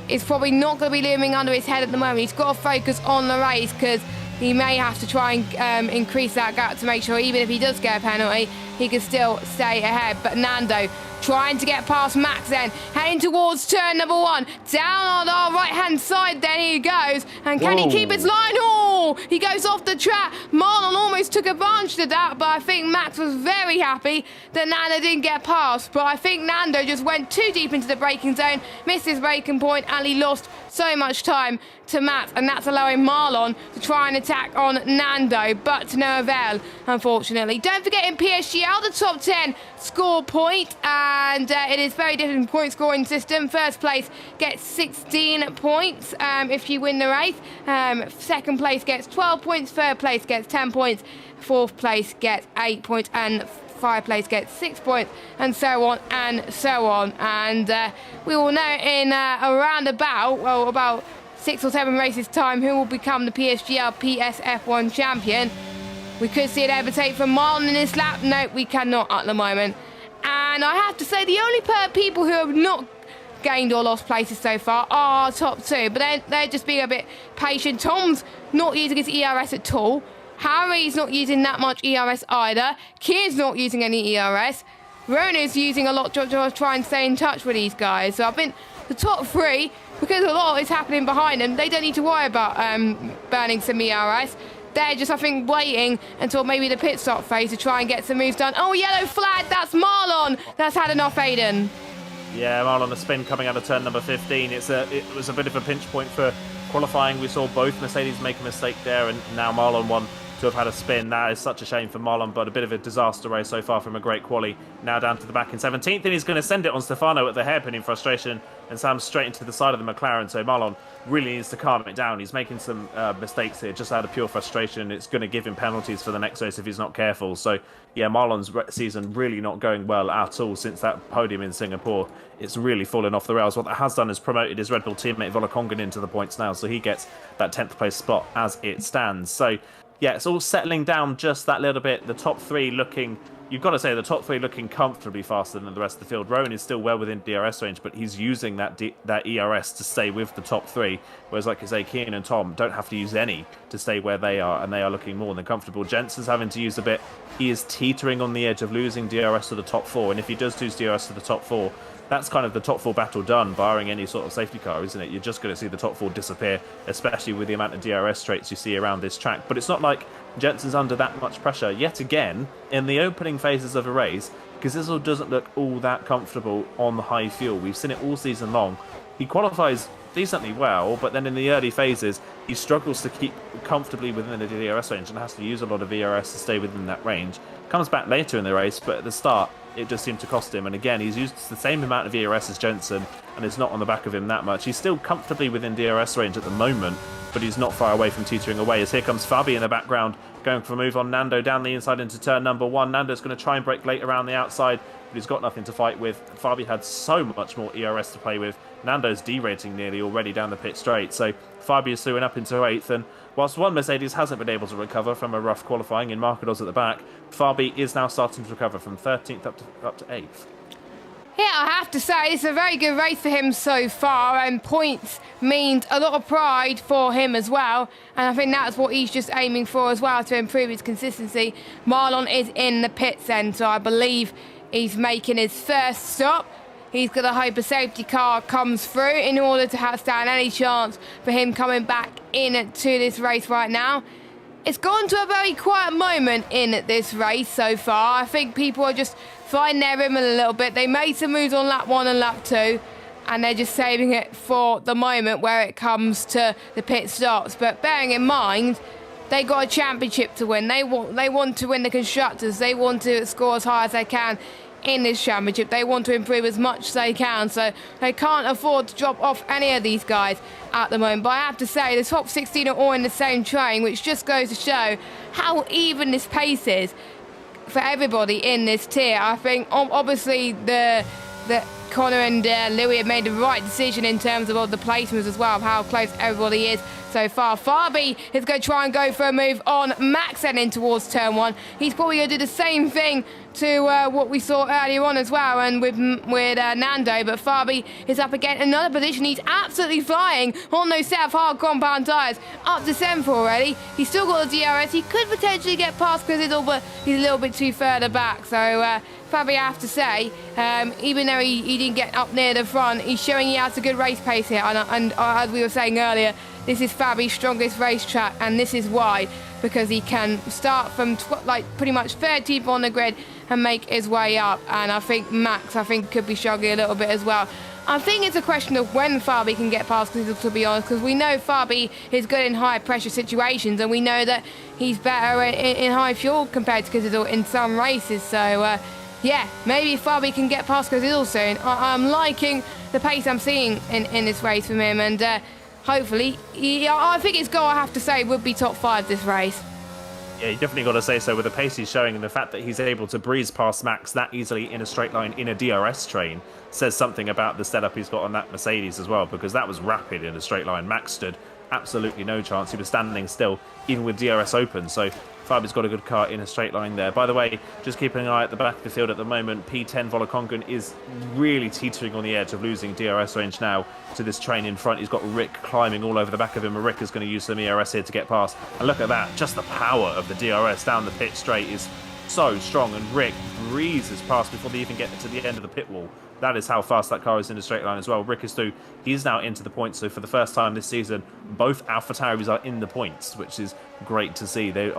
it's probably not going to be looming under his head at the moment. He's got to focus on the race because he may have to try and increase that gap to make sure even if he does get a penalty, he can still stay ahead. But Nando trying to get past Max then, heading towards turn number 1. Down on our right-hand side then he goes. And can he keep his line? Oh, he goes off the track. Marlon almost took advantage of that, but I think Max was very happy that Nando didn't get past. But I think Nando just went too deep into the braking zone, missed his braking point, and he lost so much time to Matt, and that's allowing Marlon to try and attack on Nando, but to no avail, unfortunately. Don't forget in PSGL, the top 10 score point, and it is very different point scoring system. First place gets 16 points if you win the race. Second place gets 12 points, third place gets 10 points, fourth place gets 8 points, and 5th place gets 6 points, and so on and so on. And we will know in around about 6 or 7 races time who will become the PSGL PSF1 champion. We could see an overtake from Marlon in this lap. No, we cannot at the moment. And I have to say the only people who have not gained or lost places so far are our top 2, but they're just being a bit patient. Tom's not using his ERS at all. Harry's not using that much ERS either. Kia's not using any ERS. Rona's using a lot to try and stay in touch with these guys. So I think the top 3, because a lot is happening behind them, they don't need to worry about burning some ERS. They're just, I think, waiting until maybe the pit stop phase to try and get some moves done. Oh, yellow flag, that's Marlon. That's had enough, Aiden. Yeah, Marlon, a spin coming out of turn number 15. It was a bit of a pinch point for qualifying. We saw both Mercedes make a mistake there, and now Marlon won to have had a spin. That is such a shame for Marlon, but a bit of a disaster race so far from a great quali. Now down to the back in 17th, and he's going to send it on Stefano at the hairpin in frustration, and Sam straight into the side of the McLaren. So Marlon really needs to calm it down. He's making some mistakes here just out of pure frustration. It's going to give him penalties for the next race if he's not careful. So yeah, Marlon's season really not going well at all since that podium in Singapore. It's really fallen off the rails. What that has done is promoted his Red Bull teammate Volakongan into the points now, so he gets that 10th place spot as it stands. So yeah, it's all settling down just that little bit. The top 3 looking, you've got to say, the top 3 looking comfortably faster than the rest of the field. Rowan is still well within DRS range, but he's using that ERS to stay with the top 3. Whereas, like I say, Kian and Tom don't have to use any to stay where they are, and they are looking more than comfortable. Jensen's having to use a bit. He is teetering on the edge of losing DRS to the top 4, and if he does lose DRS to the top 4, that's kind of the top 4 battle done, barring any sort of safety car, isn't it? You're just going to see the top 4 disappear, especially with the amount of DRS straights you see around this track. But it's not like Jensen's under that much pressure yet again in the opening phases of a race, because this all doesn't look all that comfortable on the high fuel. We've seen it all season long. He qualifies decently well, but then in the early phases, he struggles to keep comfortably within the DRS range and has to use a lot of ERS to stay within that range. Comes back later in the race, but at the start, it just seemed to cost him. And again, he's used the same amount of ERS as Jensen, and it's not on the back of him that much. He's still comfortably within DRS range at the moment, but he's not far away from teetering away. As here comes Fabi in the background, going for a move on Nando down the inside into turn number 1. Nando's going to try and break late around the outside, but he's got nothing to fight with. Fabi had so much more ERS to play with. Nando's derating nearly already down the pit straight, so Fabi is suing up into 8th, and whilst one Mercedes hasn't been able to recover from a rough qualifying in Marcados at the back, Fabi is now starting to recover from 13th up to 8th. Yeah, I have to say, it's a very good race for him so far, and points means a lot of pride for him as well. And I think that's what he's just aiming for as well, to improve his consistency. Marlon is in the pit centre. I believe he's making his first stop. He's going to hope a safety car comes through in order to stand any chance for him coming back into this race right now. It's gone to a very quiet moment in this race so far. I think people are just finding their rhythm a little bit. They made some moves on lap 1 and lap 2, and they're just saving it for the moment where it comes to the pit stops. But bearing in mind, they got a championship to win. They want to win the constructors. They want to score as high as they can in this championship. They want to improve as much as they can, so they can't afford to drop off any of these guys at the moment. But I have to say, the top 16 are all in the same train, which just goes to show how even this pace is for everybody in this tier. I think obviously the Connor and Louis have made the right decision in terms of all the placements as well, of how close everybody is so far. Fabi is going to try and go for a move on Max heading towards turn 1. He's probably going to do the same thing to what we saw earlier on as well, and with Nando. But Fabi is up again, another position. He's absolutely flying on those set of hard compound tyres, up to 7th already. He's still got the DRS. He could potentially get past Crizzle, but he's a little bit too further back. So Fabi, I have to say, even though he didn't get up near the front, he's showing he has a good race pace here. And as we were saying earlier, this is Fabi's strongest racetrack, and this is why, because he can start from pretty much 13th on the grid and make his way up. And I think Max, could be struggling a little bit as well. I think it's a question of when Fabi can get past Crizzle, to be honest, because we know Fabi is good in high pressure situations, and we know that he's better in high fuel compared to Crizzle in some races. So yeah, maybe Fabi can get past Crizzle soon. I'm liking the pace I'm seeing in this race from him, and hopefully, I think his goal, I have to say, would be top 5 this race. Yeah, you definitely got to say so with the pace he's showing, and the fact that he's able to breeze past Max that easily in a straight line in a DRS train says something about the setup he's got on that Mercedes as well, because that was rapid in a straight line. Max stood absolutely no chance. He was standing still, even with DRS open. So Fabi's got a good car in a straight line there. By the way, just keeping an eye at the back of the field at the moment, P10 Volakongan is really teetering on the edge of losing DRS range now to this train in front. He's got Rick climbing all over the back of him, and Rick is going to use some ERS here to get past. And look at that, just the power of the DRS down the pit straight is so strong, and Rick breezes past before they even get to the end of the pit wall. That is how fast that car is in a straight line as well. Rick is through. He's now into the points. So for the first time this season, both AlphaTauris are in the points, which is great to see. They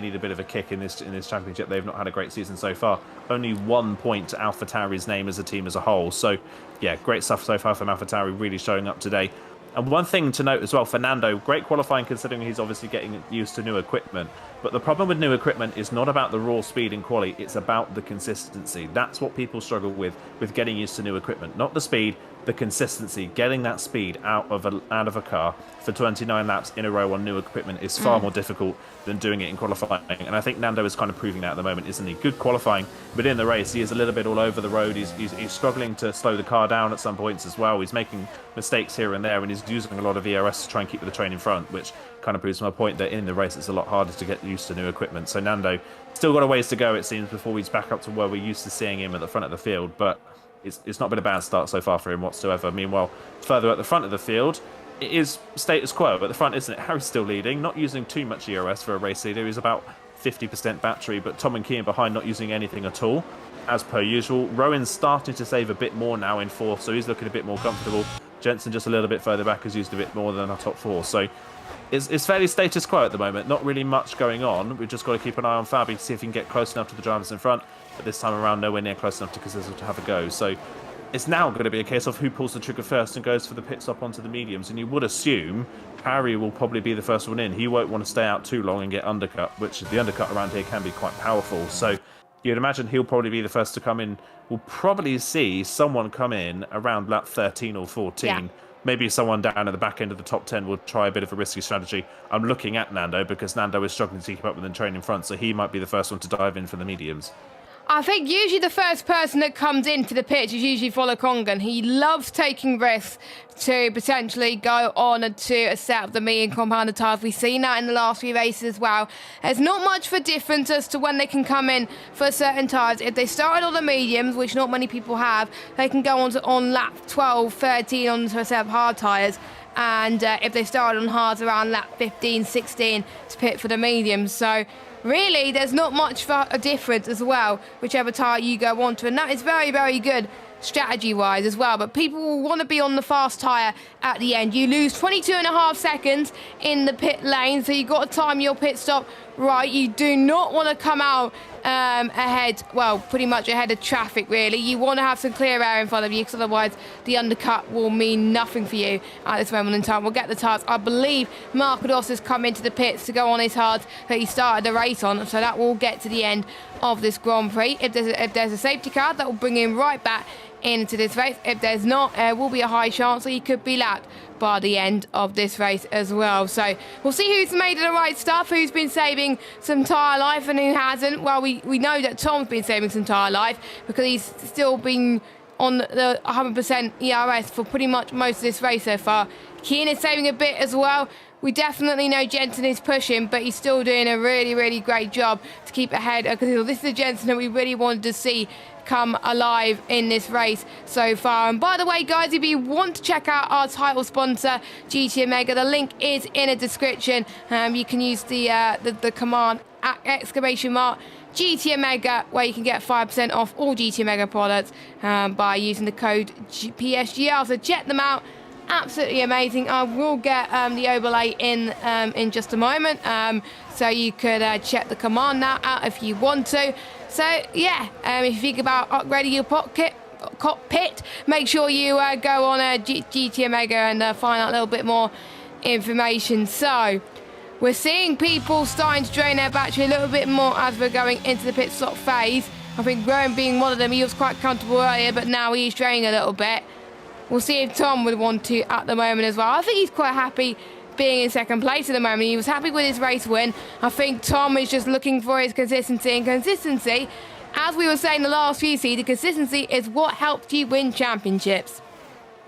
need a bit of a kick in this championship. They've not had a great season so far. Only 1 point to AlphaTauri's name as a team as a whole. So yeah, great stuff so far from AlphaTauri, really showing up today. And one thing to note as well, Fernando, great qualifying considering he's obviously getting used to new equipment. But the problem with new equipment is not about the raw speed and quality, it's about the consistency. That's what people struggle with getting used to new equipment. Not the speed, the consistency. Getting that speed out of a car for 29 laps in a row on new equipment is far more difficult than doing it in qualifying. And I think Nando is kind of proving that at the moment, isn't he? Good qualifying, but in the race he is a little bit all over the road. He's struggling to slow the car down at some points as well. He's making mistakes here and there, and he's using a lot of ERS to try and keep the train in front, which kind of proves my point that in the race it's a lot harder to get used to new equipment. So Nando still got a ways to go, it seems, before he's back up to where we're used to seeing him at the front of the field, but it's not been a bad start so far for him whatsoever. Meanwhile, further at the front of the field, it is status quo at the front, isn't it? Harry's still leading, not using too much ERS for a race leader. He's about 50% battery, but Tom and Kean behind not using anything at all, as per usual. Rowan's starting to save a bit more now in 4th, so he's looking a bit more comfortable. Jensen just a little bit further back has used a bit more than our top 4, so it's fairly status quo at the moment. Not really much going on. We've just got to keep an eye on Fabi to see if he can get close enough to the drivers in front, but this time around nowhere near close enough to Crizzle to have a go. So it's now going to be a case of who pulls the trigger first and goes for the pit stop onto the mediums, and you would assume Harry will probably be the first one in. He won't want to stay out too long and get undercut, which the undercut around here can be quite powerful. So you'd imagine he'll probably be the first to come in. We'll probably see someone come in around lap 13 or 14 maybe someone down at the back end of the top 10 will try a bit of a risky strategy. I'm looking at Nando because Nando is struggling to keep up with the train in front, so he might be the first one to dive in for the mediums. I think usually the first person that comes into the pitch is usually Volokongan. He loves taking risks to potentially go on to a set of the medium compounded tyres. We've seen that in the last few races as well. There's not much of a difference as to when they can come in for certain tyres. If they started on the mediums, which not many people have, they can go on lap 12, 13 onto a set of hard tyres. And if they started on hards around lap 15, 16 to pit for the mediums. So really, there's not much of a difference as well, whichever tyre you go onto. And that is very, very good strategy-wise as well. But people will want to be on the fast tyre at the end. You lose 22.5 seconds in the pit lane, so you've got to time your pit stop right. You do not want to come out ahead, well, pretty much ahead of traffic, really. You want to have some clear air in front of you, because otherwise the undercut will mean nothing for you at this moment in time. We'll get the tyres. I believe Markados has come into the pits to go on his hards that he started the race on, so that will get to the end of this Grand Prix. If there's a safety car, that will bring him right back into this race. If there's not, there will be a high chance that he could be lapped by the end of this race as well. So we'll see who's made the right stuff, who's been saving some tyre life and who hasn't. Well, we know that Tom's been saving some tyre life because he's still been on the 100% ERS for pretty much most of this race so far. Keane is saving a bit as well. We definitely know Jensen is pushing, but he's still doing a really, really great job to keep ahead, because this is the Jensen that we really wanted to see come alive in this race so far. And by the way, guys, if you want to check out our title sponsor, GT Omega, the link is in the description. You can use the command @ GT Omega, where you can get 5% off all GT Omega products by using the code PSGL. So check them out. Absolutely amazing. I will get the overlay in just a moment, so you could check the command now out if you want to. So yeah, if you think about upgrading your cockpit, make sure you go on GT Omega and find out a little bit more information. So we're seeing people starting to drain their battery a little bit more as we're going into the pit stop phase. I think Graham being one of them, he was quite comfortable earlier, but now he's draining a little bit. We'll see if Tom would want to at the moment as well. I think he's quite happy being in second place at the moment. He was happy with his race win. I think Tom is just looking for his consistency. And consistency, as we were saying the last few seasons, consistency is what helps you win championships.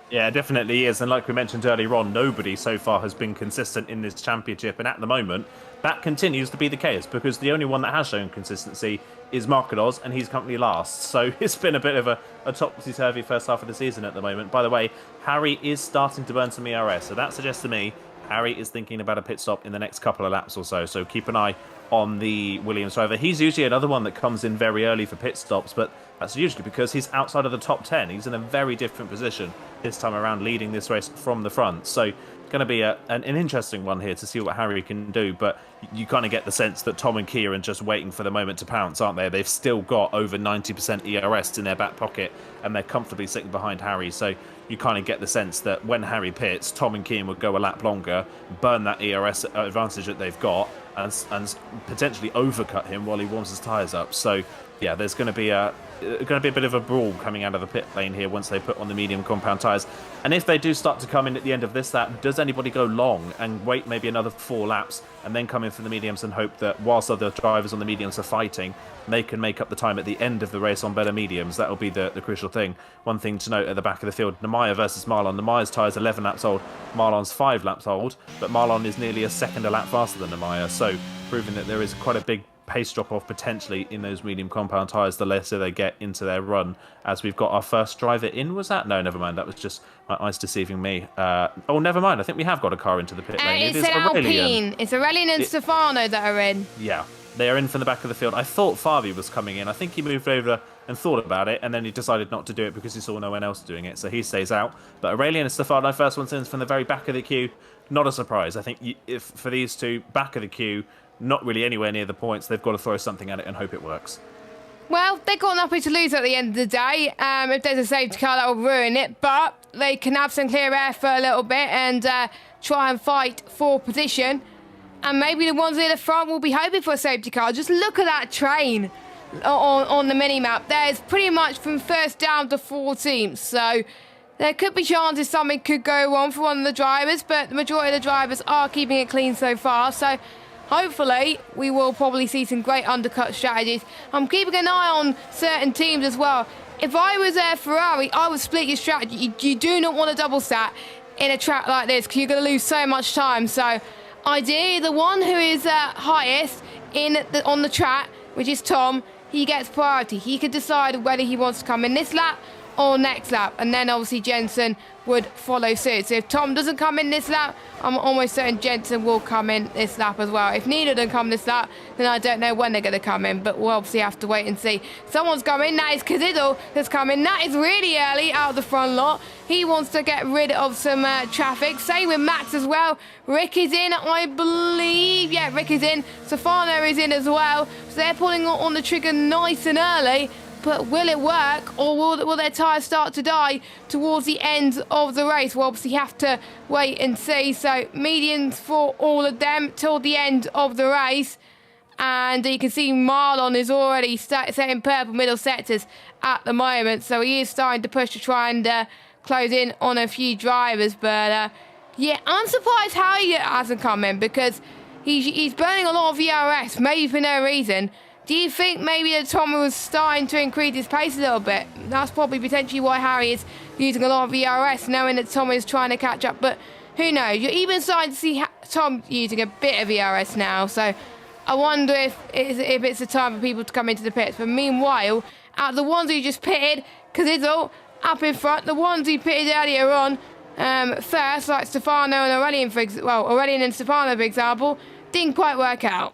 Yeah, it definitely is. And like we mentioned earlier on, nobody so far has been consistent in this championship. And at the moment, that continues to be the case, because the only one that has shown consistency is Markados, and he's currently last. So it's been a bit of a topsy-turvy first half of the season at the moment. By the way, Harry is starting to burn some ERS, so that suggests to me Harry is thinking about a pit stop in the next couple of laps or so. So keep an eye on the Williams driver. He's usually another one that comes in very early for pit stops, but that's usually because he's outside of the top 10. He's in a very different position this time around, leading this race from the front. So going to be an interesting one here to see what Harry can do, but you kind of get the sense that Tom and Kia are just waiting for the moment to pounce, aren't they? They've still got over 90% ERS in their back pocket, and they're comfortably sitting behind Harry. So you kind of get the sense that when Harry pits, Tom and Keane will go a lap longer, burn that ERS advantage that they've got, and potentially overcut him while he warms his tyres up. So yeah, there's going to be a bit of a brawl coming out of the pit lane here once they put on the medium compound tyres. And if they do start to come in at the end of this lap, does anybody go long and wait maybe another 4 laps and then come in for the mediums and hope that whilst other drivers on the mediums are fighting, they can make up the time at the end of the race on better mediums? That'll be the crucial thing. One thing to note at the back of the field, Nemaya versus Marlon. Nemaya's tyres 11 laps old, Marlon's 5 laps old, but Marlon is nearly a second a lap faster than Nemaya, so proving that there is quite a big pace drop-off potentially in those medium compound tyres the later they get into their run. As we've got our first driver in, was that? No, never mind. That was just my eyes deceiving me. Oh, never mind. I think we have got a car into the pit lane. It's an Alpine. It's Aurelian and Stefano that are in. Yeah, they are in from the back of the field. I thought Favi was coming in. I think he moved over and thought about it, and then he decided not to do it because he saw no one else doing it, so he stays out. But Aurelian and Stefano, first ones in from the very back of the queue. Not a surprise. I think if for these two, back of the queue, not really anywhere near the points. They've got to throw something at it and hope it works. Well, they've got nothing to lose at the end of the day. If there's a safety car, that will ruin it. But they can have some clear air for a little bit and try and fight for position. And maybe the ones near the front will be hoping for a safety car. Just look at that train on the mini-map. There's pretty much from first down to 14th. So There could be chances something could go wrong for one of the drivers, but the majority of the drivers are keeping it clean so far. So hopefully we will probably see some great undercut strategies. I'm keeping an eye on certain teams as well. If I was a Ferrari, I would split your strategy. You do not want to double stat in a track like this because you're going to lose so much time. So ideally, the one who is highest on the track, which is Tom, he gets priority. He can decide whether he wants to come in this lap or next lap, and then obviously Jensen would follow suit. So if Tom doesn't come in this lap, I'm almost certain Jensen will come in this lap as well. If neither doesn't come this lap, then I don't know when they're going to come in, but we'll obviously have to wait and see. Someone's coming. That is Kaziddle that's coming. That is really early out of the front lot. He wants to get rid of some traffic. Same with Max as well. Rick is in, I believe. Yeah, Rick is in. Stefano is in as well. So they're pulling on the trigger nice and early. But will it work, or will their tyres start to die towards the end of the race? We'll obviously have to wait and see. So medians for all of them till the end of the race. And you can see Marlon is already setting purple middle sectors at the moment. So he is starting to push to try and close in on a few drivers. But yeah, I'm surprised Harry hasn't come in because he's burning a lot of VRS, maybe for no reason. Do you think maybe that Tom was starting to increase his pace a little bit? That's probably potentially why Harry is using a lot of VRS, knowing that Tom is trying to catch up. But who knows? You're even starting to see Tom using a bit of VRS now. So I wonder if it's the time for people to come into the pits. But meanwhile, out of the ones who just pitted, Kaziddle up in front, the ones who pitted earlier on first, like Stefano and Aurelian, Aurelian and Stefano, for example, didn't quite work out.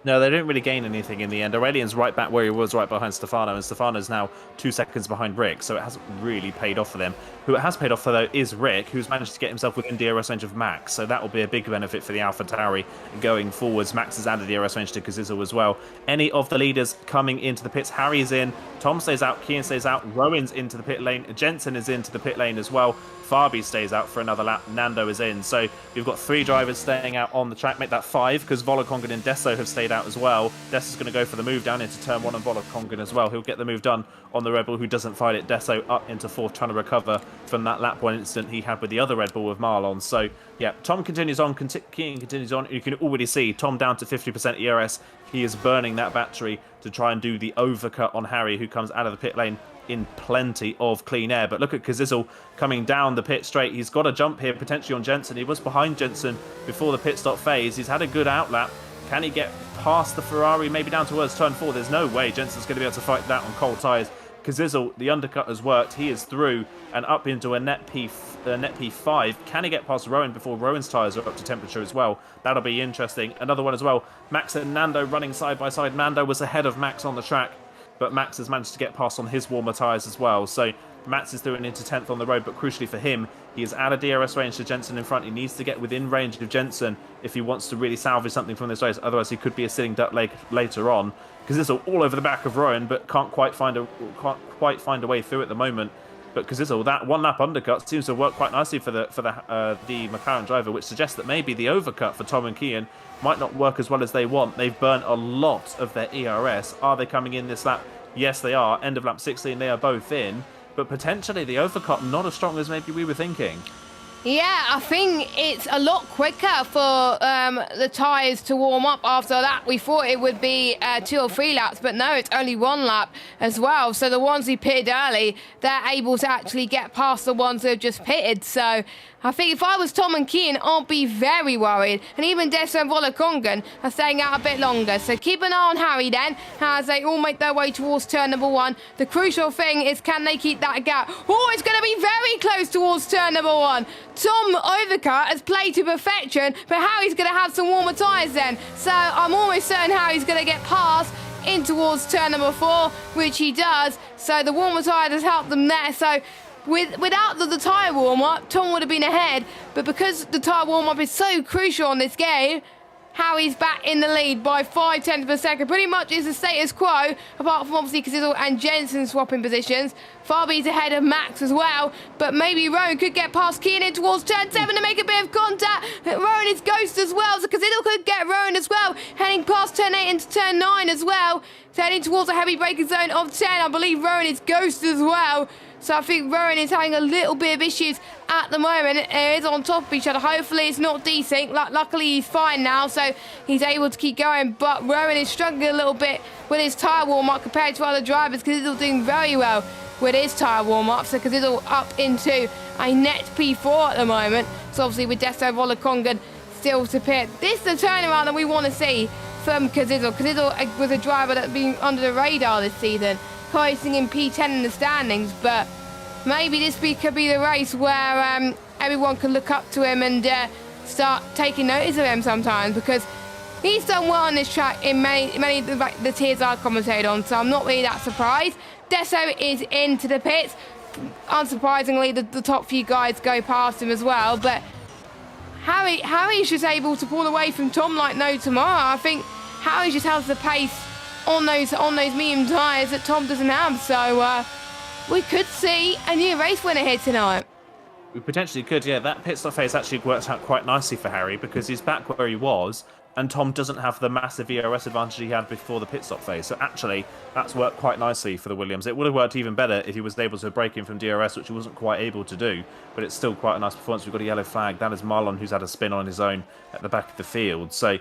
No, they didn't really gain anything in the end. Aurelian's right back where he was, right behind Stefano, and Stefano's now 2 seconds behind Rick, so it hasn't really paid off for them. Who it has paid off for, though, is Rick, who's managed to get himself within DRS range of Max, so that will be a big benefit for the AlphaTauri going forwards. Max has added DRS range to Kazizzle as well. Any of the leaders coming into the pits, Harry's in, Tom stays out, Kian stays out, Rowan's into the pit lane, Jensen is into the pit lane as well. Fabi stays out for another lap. Nando is in. So we've got 3 drivers staying out on the track. Make that 5 because Volokongan and Desso have stayed out as well. Desso's going to go for the move down into turn 1 on Volokongan as well. He'll get the move done on the Red Bull who doesn't fight it. Desso up into 4th trying to recover from that lap 1 incident he had with the other Red Bull with Marlon. So yeah, Tom continues on. Kian continues on. You can already see Tom down to 50% ERS. He is burning that battery to try and do the overcut on Harry who comes out of the pit lane in plenty of clean air. But look at Kazizzle coming down the pit straight. He's got a jump here potentially on Jensen. He was behind Jensen before the pit stop phase. He's had a good outlap. Can he get past the Ferrari, maybe down towards turn 4? There's no way Jensen's going to be able to fight that on cold tyres. Kazizzle, the undercut has worked. He is through and up into a net P5. Can he get past Rowan before Rowan's tyres are up to temperature as well? That'll be interesting. Another one as well. Max and Nando running side by side. Nando was ahead of Max on the track, but Max has managed to get past on his warmer tyres as well. So Max is doing into 10th on the road, but crucially for him, he is out of DRS range to Jensen in front. He needs to get within range of Jensen if he wants to really salvage something from this race. Otherwise, he could be a sitting duck later on. Because this is all over the back of Rowan, but can't quite find a way through at the moment. But Kazizzle, that 1 lap undercut seems to work quite nicely for the McLaren driver, which suggests that maybe the overcut for Tom and Kian might not work as well as they want. They've burnt a lot of their ERS. Are they coming in this lap? Yes, they are. End of lap 16, they are both in. But potentially the overcut not as strong as maybe we were thinking. Yeah, I think it's a lot quicker for the tyres to warm up after that. We thought it would be 2 or 3 laps, but no, it's only 1 lap as well. So the ones who pitted early, they're able to actually get past the ones who have just pitted. So I think if I was Tom and Kian, I'd be very worried. And even Desso and Volokongan are staying out a bit longer. So keep an eye on Harry then, as they all make their way towards turn number 1. The crucial thing is, can they keep that gap? Oh, it's going to be very close towards turn number 1. Tom overcut has played to perfection, but Harry's going to have some warmer tyres then. So I'm almost certain Harry's going to get past in towards turn number 4, which he does. So the warmer tyre has helped them there. So without the tyre warm-up, Tom would have been ahead. But because the tyre warm-up is so crucial on this game, Harry's back in the lead by 5/10 of a second. Pretty much is the status quo, apart from obviously Kazizzle and Jensen swapping positions. Fabi's ahead of Max as well, but maybe Rowan could get past Keenan towards turn 7 to make a bit of contact. Rowan is ghost as well, so Kazizzle could get Rowan as well, heading past turn 8 into turn 9 as well. heading towards a heavy braking zone of 10. I believe Rowan is ghost as well. So I think Rowan is having a little bit of issues at the moment. It is on top of each other. Hopefully it's not desync. Luckily he's fine now, so he's able to keep going. But Rowan is struggling a little bit with his tyre warm-up compared to other drivers, because he's doing very well with his tyre warm-up. So Cazzizzle up into a net P4 at the moment. So obviously with Desto Volakongan still to pit. This is the turnaround that we want to see from Cazzizzle. Cazzizzle was a driver that's been under the radar this season, closing in P10 in the standings, but maybe this could be the race where everyone can look up to him and start taking notice of him sometimes, because he's done well on this track in many of the tiers I commentated on, so I'm not really that surprised. Deso is into the pits. Unsurprisingly, the top few guys go past him as well, but Harry's just able to pull away from Tom like no tomorrow. I think Harry just has the pace on those medium tyres that Tom doesn't have, so we could see a new race winner here tonight. We potentially could, yeah. That pit stop phase actually worked out quite nicely for Harry, because he's back where he was, and Tom doesn't have the massive ERS advantage he had before the pit stop phase. So actually, that's worked quite nicely for the Williams. It would have worked even better if he was able to break in from DRS, which he wasn't quite able to do, but it's still quite a nice performance. We've got a yellow flag. That is Marlon, who's had a spin on his own at the back of the field. So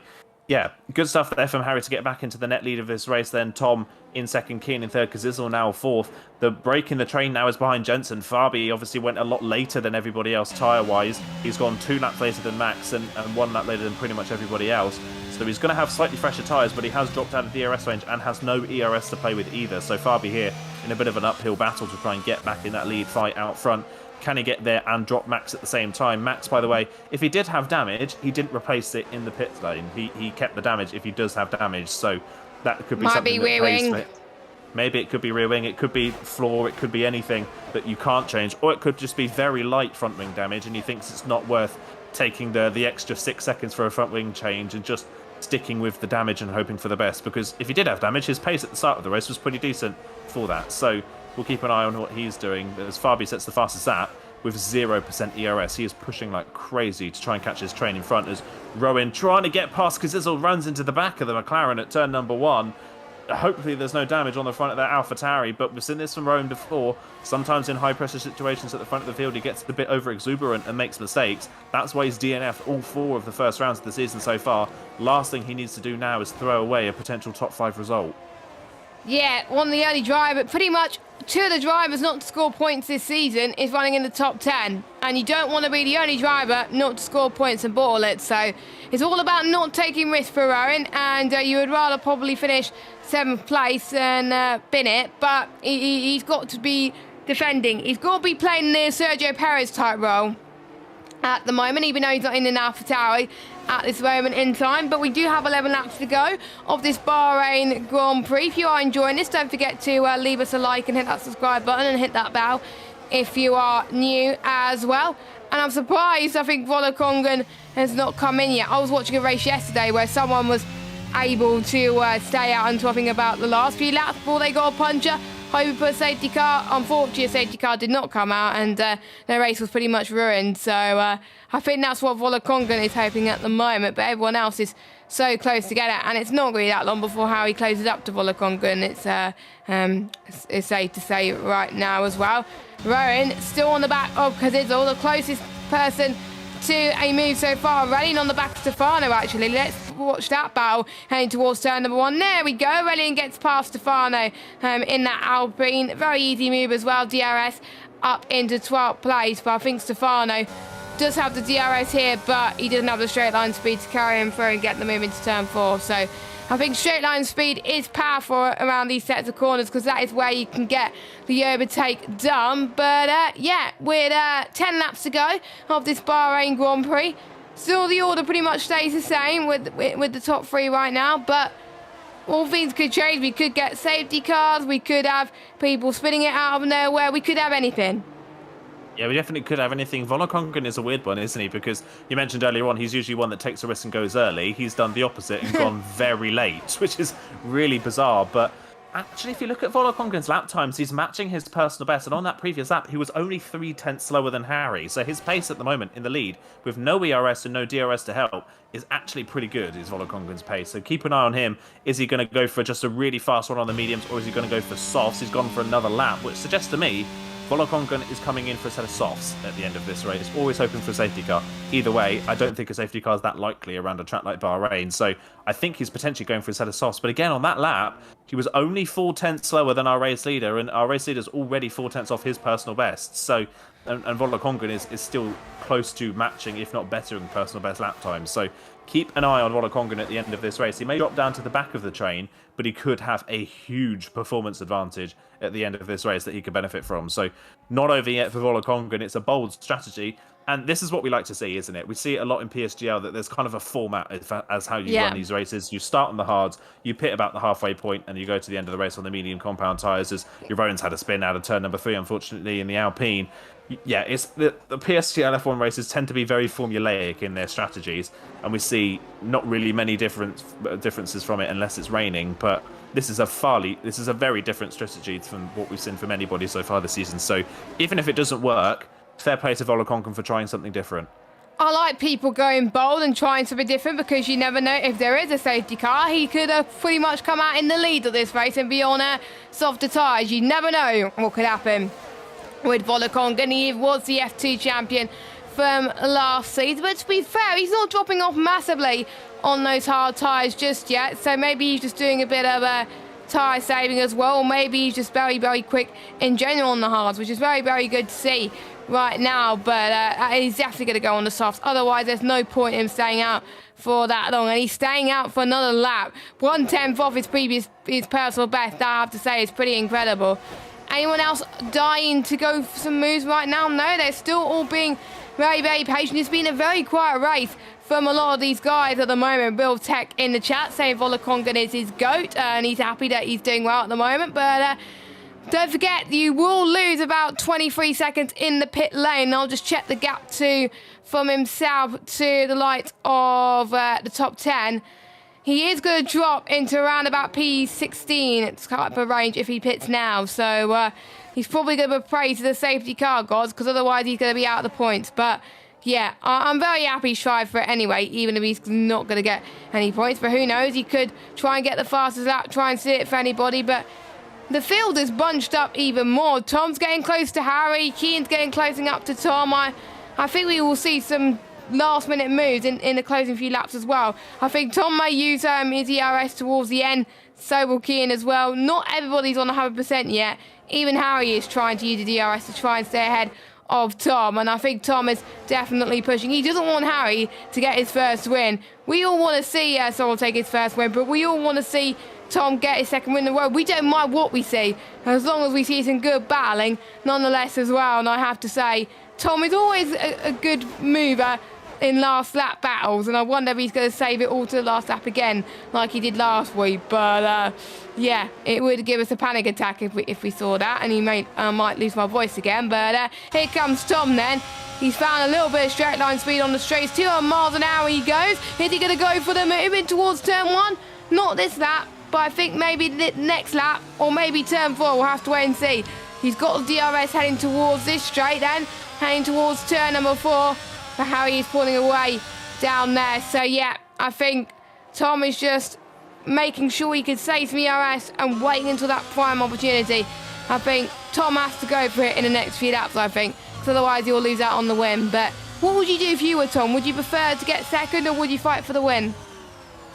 yeah, good stuff there from Harry to get back into the net lead of this race. Then Tom in second, Keen in third, Cazzizzle now fourth. The break in the train now is behind Jensen. Fabi obviously went a lot later than everybody else tyre-wise. He's gone 2 laps later than Max and 1 lap later than pretty much everybody else. So he's going to have slightly fresher tyres, but he has dropped out of the ERS range and has no ERS to play with either. So Fabi here in a bit of an uphill battle to try and get back in that lead fight out front. Can he get there and drop Max at the same time? Max, by the way, if he did have damage, he didn't replace it in the pit lane. He kept the damage if he does have damage. So that could be something that plays for it. Maybe it could be rear wing, it could be floor, it could be anything that you can't change. Or it could just be very light front wing damage and he thinks it's not worth taking the extra 6 seconds for a front wing change and just sticking with the damage and hoping for the best. Because if he did have damage, his pace at the start of the race was pretty decent for that. So we'll keep an eye on what he's doing. As Fabi sets the fastest lap with 0% ERS, he is pushing like crazy to try and catch his train in front as Rowan trying to get past Cazzizzle runs into the back of the McLaren at turn number 1. Hopefully there's no damage on the front of that AlphaTauri, but we've seen this from Rowan before. Sometimes in high pressure situations at the front of the field he gets a bit over exuberant and makes mistakes. That's why he's DNF'd all 4 of the first rounds of the season so far. Last thing he needs to do now is throw away a potential top 5 result. Yeah, one of the early drivers, pretty much 2 of the drivers not to score points this season is running in the top 10. And you don't want to be the only driver not to score points and bottle it. So it's all about not taking risks for Rowan. And you would rather probably finish 7th place than bin it. But he's got to be defending. He's got to be playing the Sergio Perez type role at the moment, even though he's not in an AlphaTauri at this moment in time. But we do have 11 laps to go of this Bahrain Grand Prix. If you are enjoying this, don't forget to leave us a like and hit that subscribe button and hit that bell if you are new as well. And I'm surprised, I think Volakongan has not come in yet. I was watching a race yesterday where someone was able to stay out until I think about the last few laps before they got a puncher. Hoping for a safety car. Unfortunately, a safety car did not come out and the race was pretty much ruined. So I think that's what Volakongan is hoping at the moment. But everyone else is so close together. And it's not really that long before Harry closes up to Volakongan. It's safe to say right now as well. Rowan still on the back of Cazzizzle, the closest person to a move so far, running on the back of Stefano actually. Let's watch that battle heading towards turn number 1. There we go. Relian gets past Stefano in that Alpine. Very easy move as well. DRS up into 12th place, but I think Stefano does have the DRS here, but he doesn't have the straight line speed to carry him through and get them moving to turn 4. So I think straight line speed is powerful around these sets of corners because that is where you can get the overtake done. But yeah, with 10 laps to go of this Bahrain Grand Prix, still the order pretty much stays the same with the top 3 right now. But all things could change. We could get safety cars. We could have people spinning it out of nowhere. We could have anything. Yeah, we definitely could have anything. Volakongan is a weird one, isn't he? Because you mentioned earlier on, he's usually one that takes a risk and goes early. He's done the opposite and gone very late, which is really bizarre. But Actually, if you look at Volokongan's lap times, he's matching his personal best. And on that previous lap, he was only 3/10 slower than Harry. So his pace at the moment in the lead, with no ERS and no DRS to help, is actually pretty good, is Volokongan's pace. So keep an eye on him. Is he going to go for just a really fast one on the mediums, or is he going to go for softs? He's gone for another lap, which suggests to me Volokongan is coming in for a set of softs at the end of this race, always hoping for a safety car. Either way, I don't think a safety car is that likely around a track like Bahrain, so I think he's potentially going for a set of softs. But again, on that lap, he was only 4/10 slower than our race leader, and our race leader's already 4/10 off his personal best. So, and Volokongan is still close to matching, if not better, in personal best lap times. So keep an eye on Volokongan at the end of this race. He may drop down to the back of the train, but he could have a huge performance advantage at the end of this race that he could benefit from. So not over yet for Volokongan. It's a bold strategy. And this is what we like to see, isn't it? We see it a lot in PSGL that there's kind of a format as how you run these races. You start on the hards, you pit about the halfway point, and you go to the end of the race on the medium compound tyres. As your Rowan's had a spin out of turn number 3, unfortunately, in the Alpine. Yeah, it's the PSGL F1 races tend to be very formulaic in their strategies, and we see not really many differences from it unless it's raining. But this is a very different strategy from what we've seen from anybody so far this season. So even if it doesn't work, fair play to Volokongan for trying something different. I like people going bold and trying something different, because you never know if there is a safety car. He could have pretty much come out in the lead of this race and be on softer tyres. You never know what could happen with Volokongan. He was the F2 champion from last season, but to be fair, he's not dropping off massively on those hard tyres just yet. So maybe he's just doing a bit of a tyre saving as well, or maybe he's just very, very quick in general on the hards, which is very, very good to see right now. But he's definitely going to go on the softs. Otherwise, there's no point in him staying out for that long, and he's staying out for another lap. 1/10 off his personal best. That I have to say is pretty incredible. Anyone else dying to go for some moves right now? No, they're still all being very, very patient. It's been a very quiet race from a lot of these guys at the moment. Bill Tech in the chat saying Volokongan is his GOAT, and he's happy that he's doing well at the moment. But don't forget, you will lose about 23 seconds in the pit lane. I'll just check the gap from himself to the light of the top 10. He is going to drop into around about P16. It's cut up a range if he pits now. So he's probably going to praise the safety car gods, because otherwise he's going to be out of the points. But yeah, I'm very happy he's tried for it anyway, even if he's not going to get any points. But who knows? He could try and get the fastest lap, try and see it for anybody. But the field is bunched up even more. Tom's getting close to Harry. Keane's getting closing up to Tom. I think we will see some last-minute moves in the closing few laps as well. I think Tom may use his ERS towards the end. So will Keane as well. Not everybody's on 100% yet. Even Harry is trying to use the DRS to try and stay ahead of Tom, and I think Tom is definitely pushing. He doesn't want Harry to get his first win. We all want to see Sorrel take his first win, but we all want to see Tom get his second win in a row. We don't mind what we see, as long as we see some good battling nonetheless as well. And I have to say, Tom is always a good mover in last lap battles, and I wonder if he's going to save it all to the last lap again like he did last week. But yeah, it would give us a panic attack if we saw that, and he might lose my voice again. But here comes Tom then. He's found a little bit of straight line speed on the straights. 200 miles an hour he goes. Is he going to go for the moving towards turn 1? Not this lap, but I think maybe the next lap, or maybe turn 4. We'll have to wait and see. He's got the DRS heading towards this straight then, heading towards turn number 4. For Harry is pulling away down there. So yeah, I think Tom is just making sure he can save some ERS and waiting until that prime opportunity. I think Tom has to go for it in the next few laps, I think, because otherwise he'll lose out on the win. But what would you do if you were Tom? Would you prefer to get second, or would you fight for the win?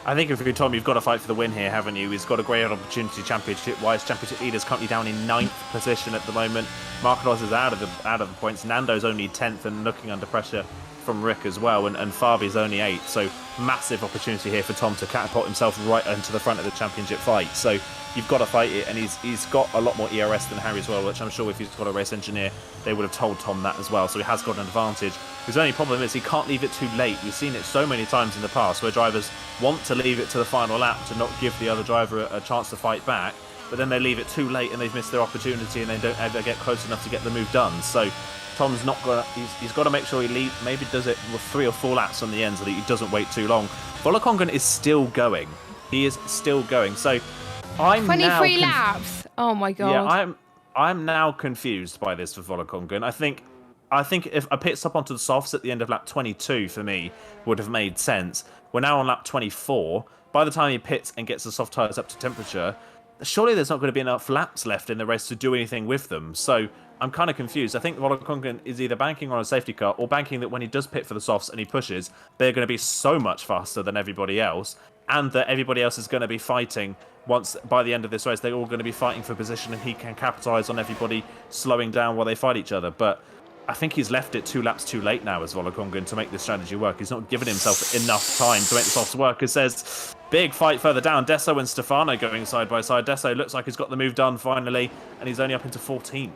I think if you're Tom, you've got to fight for the win here, haven't you? He's got a great opportunity championship-wise. Championship leader's currently down in 9th position at the moment. Marcos is out of the points. Nando's only 10th and looking under pressure from Rick as well, and Fabi's only 8th. So massive opportunity here for Tom to catapult himself right into the front of the championship fight. So you've got to fight it, and he's got a lot more ERS than Harry as well, which I'm sure if he's got a race engineer, they would have told Tom that as well. So he has got an advantage. His only problem is he can't leave it too late. We've seen it so many times in the past where drivers want to leave it to the final lap to not give the other driver a chance to fight back, but then they leave it too late and they've missed their opportunity and they don't ever get close enough to get the move done. So Tom's not gonna. He's got to make sure he maybe does it with 3 or 4 laps on the end so that he doesn't wait too long. Volokongan is still going. He is still going. So I'm 23 laps. Oh my god. Yeah, I'm now confused by this for Volokongan. I think if a pit stop onto the softs at the end of lap 22 for me would have made sense. We're now on lap 24. By the time he pits and gets the soft tyres up to temperature, surely there's not going to be enough laps left in the race to do anything with them. So I'm kind of confused. I think Volokongan is either banking on a safety car or banking that when he does pit for the softs and he pushes, they're going to be so much faster than everybody else, and that everybody else is going to be fighting. Once by the end of this race, they're all going to be fighting for position, and he can capitalise on everybody slowing down while they fight each other. But I think he's left it 2 laps too late now as Volokongan to make this strategy work. He's not given himself enough time to make the softs work. It says big fight further down. Deso and Stefano going side by side. Deso looks like he's got the move done finally, and he's only up into 14th.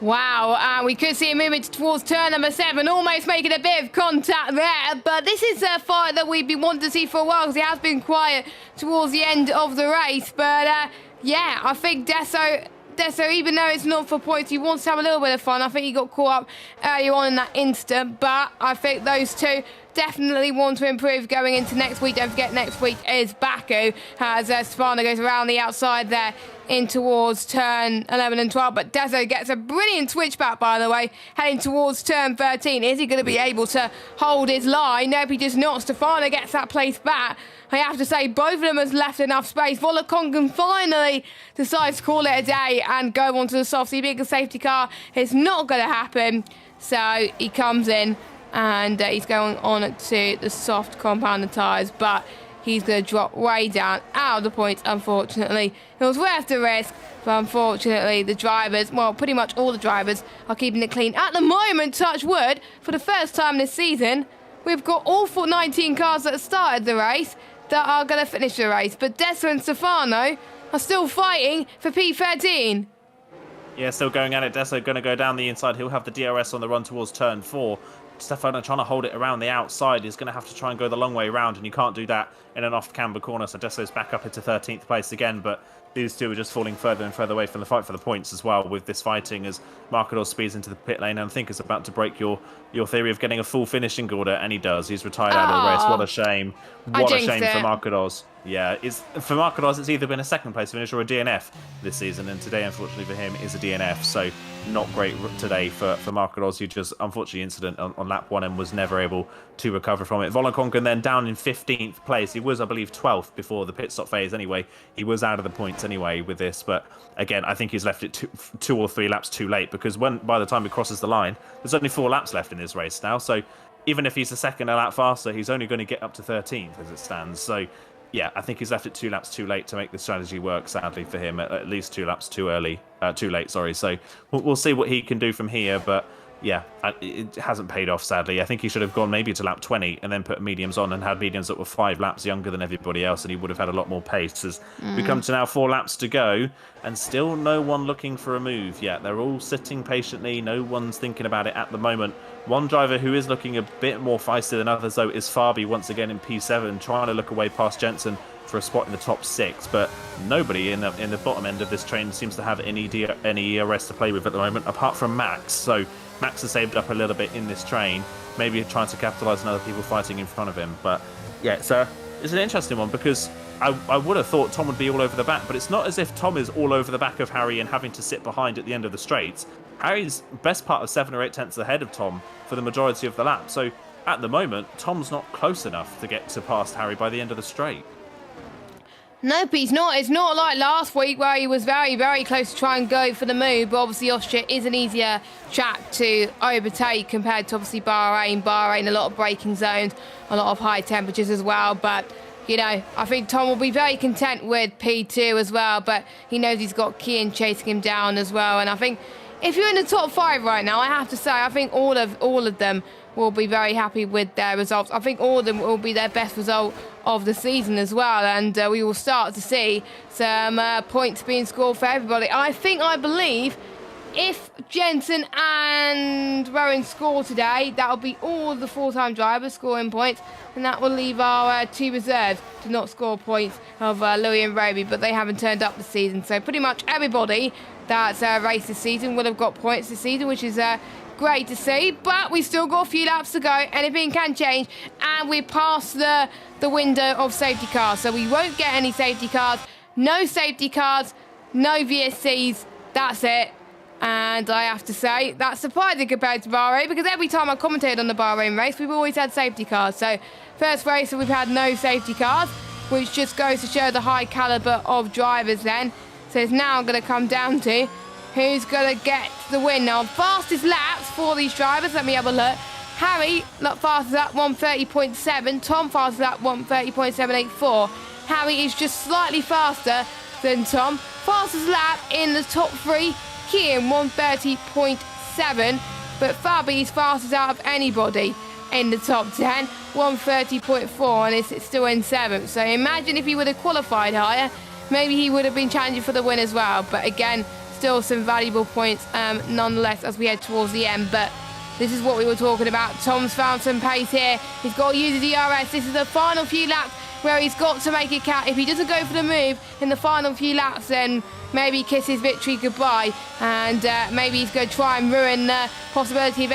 Wow, we could see him moving towards turn number 7, almost making a bit of contact there. But this is a fight that we've been wanting to see for a while because he has been quiet towards the end of the race. But yeah, I think Deso, even though it's not for points, he wants to have a little bit of fun. I think he got caught up earlier on in that instant. But I think those two definitely want to improve going into next week. Don't forget, next week is Baku, as Stefano goes around the outside there in towards turn 11 and 12. But Deso gets a brilliant switchback, by the way, heading towards turn 13. Is he going to be able to hold his line? Nope, he does not. Stefano gets that place back. I have to say, both of them has left enough space. Volokongan finally decides to call it a day and go onto the soft. Being a safety car, it's not going to happen. So he comes in and he's going on to the soft compound tyres, but he's going to drop way down out of the points, unfortunately. It was worth the risk, but unfortunately the drivers, well, pretty much all the drivers, are keeping it clean. At the moment, touch wood, for the first time this season, we've got all 19 cars that have started the race that are going to finish the race, but Deso and Stefano are still fighting for P13. Yeah, still going at it. Deso going to go down the inside. He'll have the DRS on the run towards turn 4. Stefano trying to hold it around the outside. He's going to have to try and go the long way around, and you can't do that in an off-camber corner. So Deso's back up into 13th place again, but these two are just falling further and further away from the fight for the points as well with this fighting as Marcador speeds into the pit lane, and I think it's about to break your theory of getting a full finishing order, and he does. He's retired out of the race. What a shame. What a shame for Marcadors. Yeah, for Marcadors, it's either been a second place finish or a DNF this season, and today, unfortunately for him, is a DNF. So not great today for Marcadors, who just, unfortunately, incident on lap 1 and was never able to recover from it. Volokongan then down in 15th place. He was, I believe, 12th before the pit stop phase anyway. He was out of the points anyway with this, but again, I think he's left it 2 or 3 laps too late, because by the time he crosses the line, there's only 4 laps left in this race now. So even if he's a second a lap faster, he's only going to get up to 13th as it stands. So yeah, I think he's left it 2 laps too late to make the strategy work, sadly for him. At least 2 laps too late, sorry. So we'll see what he can do from here, but yeah, it hasn't paid off, sadly. I think he should have gone maybe to lap 20 and then put mediums on and had mediums that were 5 laps younger than everybody else, and he would have had a lot more pace. As we come to now 4 laps to go, and still no one looking for a move yet. They're all sitting patiently. No one's thinking about it at the moment. One driver who is looking a bit more feisty than others, though, is Fabi, once again in P7, trying to look away past Jensen for a spot in the top 6, but nobody in the bottom end of this train seems to have any ERS to play with at the moment, apart from Max. So Max has saved up a little bit in this train, maybe trying to capitalise on other people fighting in front of him. But yeah, it's an interesting one, because I would have thought Tom would be all over the back, but it's not as if Tom is all over the back of Harry and having to sit behind at the end of the straight. Harry's best part of 7 or 8 tenths ahead of Tom for the majority of the lap. So at the moment, Tom's not close enough to get to past Harry by the end of the straight. Nope, he's not. It's not like last week where he was very, very close to try and go for the move. But obviously, Austria is an easier track to overtake compared to obviously Bahrain. Bahrain, a lot of braking zones, a lot of high temperatures as well. But, you know, I think Tom will be very content with P2 as well. But he knows he's got Kian chasing him down as well. And I think if you're in the top 5 right now, I have to say, I think all of them will be very happy with their results. I think all of them will be their best result of the season as well, and we will start to see some points being scored for everybody. I believe if Jensen and Rowan score today, that'll be all the full-time drivers scoring points, and that will leave our 2 reserves to not score points of Louis and Roby, but they haven't turned up this season. So pretty much everybody that's raced this season will have got points this season, which is great to see, but we still got a few laps to go. Anything can change, and we're past the window of safety cars, so we won't get any safety cars No safety cars, no VSCs, that's it. And I have to say, that's surprising compared to Bahrain, because every time I commentated on the Bahrain race, we've always had safety cars. So, first race we've had no safety cars, which just goes to show the high caliber of drivers then. So it's now going to come down to who's going to get the win. Now, fastest laps for these drivers, let me have a look. Harry, fastest lap 1:30.7. Tom, fastest lap 1:30.784. Harry is just slightly faster than Tom. Fastest lap in the top three, Kian 1:30.7. But Fabi's fastest out of anybody in the top 10, 1:30.4, and it's still in 7th. So imagine if he would have qualified higher, maybe he would have been challenging for the win as well. But again, still some valuable points nonetheless as we head towards the end. But this is what we were talking about. Tom's found some pace here. He's got to use the DRS. This is the final few laps where he's got to make it count. If he doesn't go for the move in the final few laps, then maybe kiss his victory goodbye, and maybe he's going to try and ruin the possibility of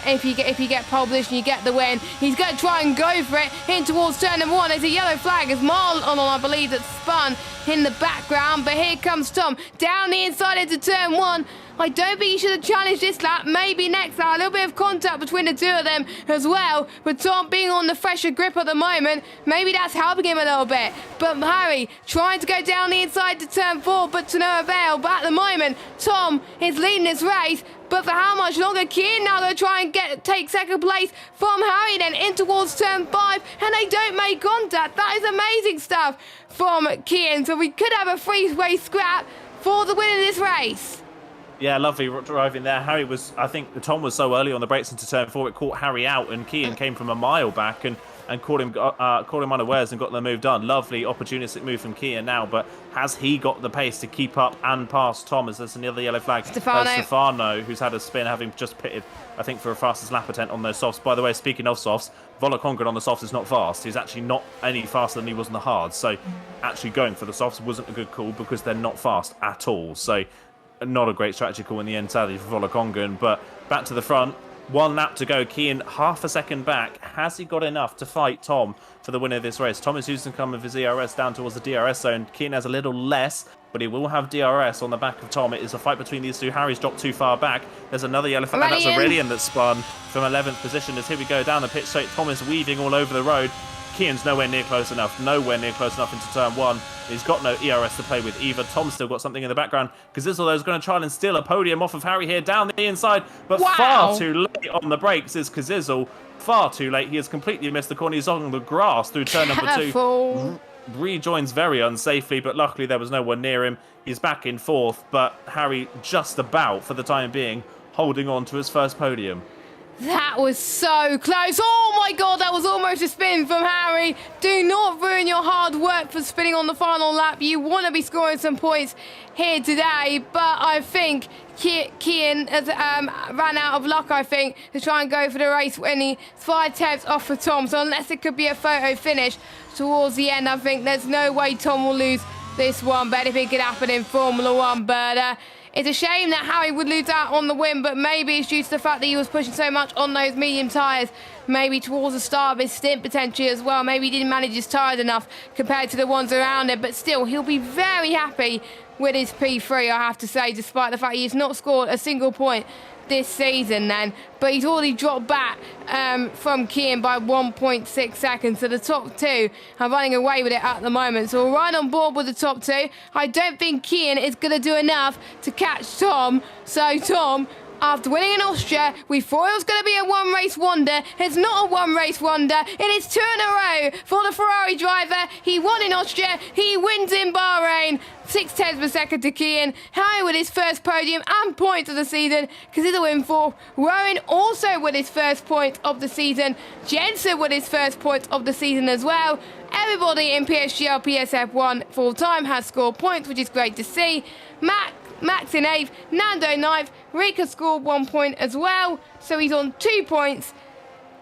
if you get pole position, you get the win. He's going to try and go for it in towards turn number 1. There's a yellow flag as Marlon, I believe, that's spun in the background, but here comes Tom down the inside into turn 1. I don't think he should have challenged this lap. Maybe next lap. A little bit of contact between the two of them as well. With Tom being on the fresher grip at the moment, maybe that's helping him a little bit. But Harry trying to go down the inside to turn 4, but to no avail. But at the moment, Tom is leading this race. But for how much longer? Kian now going to try and take second place from Harry, then in towards turn 5, and they don't make contact. That is amazing stuff from Kian. So we could have a three-way scrap for the win of this race. Yeah, lovely driving there. Harry was, I think, Tom was so early on the brakes into turn 4, it caught Harry out, and Kian came from a mile back and caught him unawares and got the move done. Lovely opportunistic move from Kian now, but has he got the pace to keep up and pass Tom? As there's another yellow flag. Stefano, who's had a spin, having just pitted, I think, for a fastest lap attempt on those softs. By the way, speaking of softs, Volokongren on the softs is not fast. He's actually not any faster than he was on the hards. So actually going for the softs wasn't a good call because they're not fast at all. So not a great strategy call in the end, sadly, for Volokongren. But back to the front. 1 lap to go. Kian half a second back. Has he got enough to fight Tom for the winner of this race? Tom is using some of his ERS down towards the DRS zone. Kian has a little less, but he will have DRS on the back of Tom. It is a fight between these two. Harry's dropped too far back. There's another yellow flag. That's Aurelian that spun from 11th position. As here we go down the pit straight. Tom is weaving all over the road. Kian's nowhere near close enough into turn 1. He's got no ERS to play with either. Tom's still got something in the background. Kazizzo is going to try and steal a podium off of Harry here down the inside, but far too late on the brakes is Kazizzo. Far too late. He has completely missed the corner. He's on the grass through turn number 2. Rejoins very unsafely, but luckily there was no one near him. He's back in 4th, but Harry just about, for the time being, holding on to his first podium. That was so close. Oh my God, that was almost a spin from Harry. Do not ruin your hard work for spinning on the final lap. You want to be scoring some points here today, but I think Kian has ran out of luck, I think, to try and go for the race when he's 5/10 off for Tom. So unless it could be a photo finish towards the end, I think there's no way Tom will lose this one. But anything could happen in Formula 1. But it's a shame that Harry would lose out on the win, but maybe it's due to the fact that he was pushing so much on those medium tyres, maybe towards the start of his stint potentially as well. Maybe he didn't manage his tyres enough compared to the ones around him, but still, he'll be very happy with his P3, I have to say, despite the fact he's not scored a single point this season then. But he's already dropped back from Kian by 1.6 seconds. So the top 2 are running away with it at the moment. So we're right on board with the top 2. I don't think Kian is going to do enough to catch Tom. So Tom, after winning in Austria, we thought it was going to be a one-race wonder. It's not a one-race wonder. It is 2 in a row for the Ferrari driver. He won in Austria. He wins in Bahrain. 0.6 per second to Kian. Harry with his first podium and points of the season. Kazidza in 4th. Rowan also with his first point of the season. Jensen with his first point of the season as well. Everybody in PSGL PSF1 full-time has scored points, which is great to see. Max in 8th, Nando 9th, Rika scored 1 point as well, so he's on 2 points.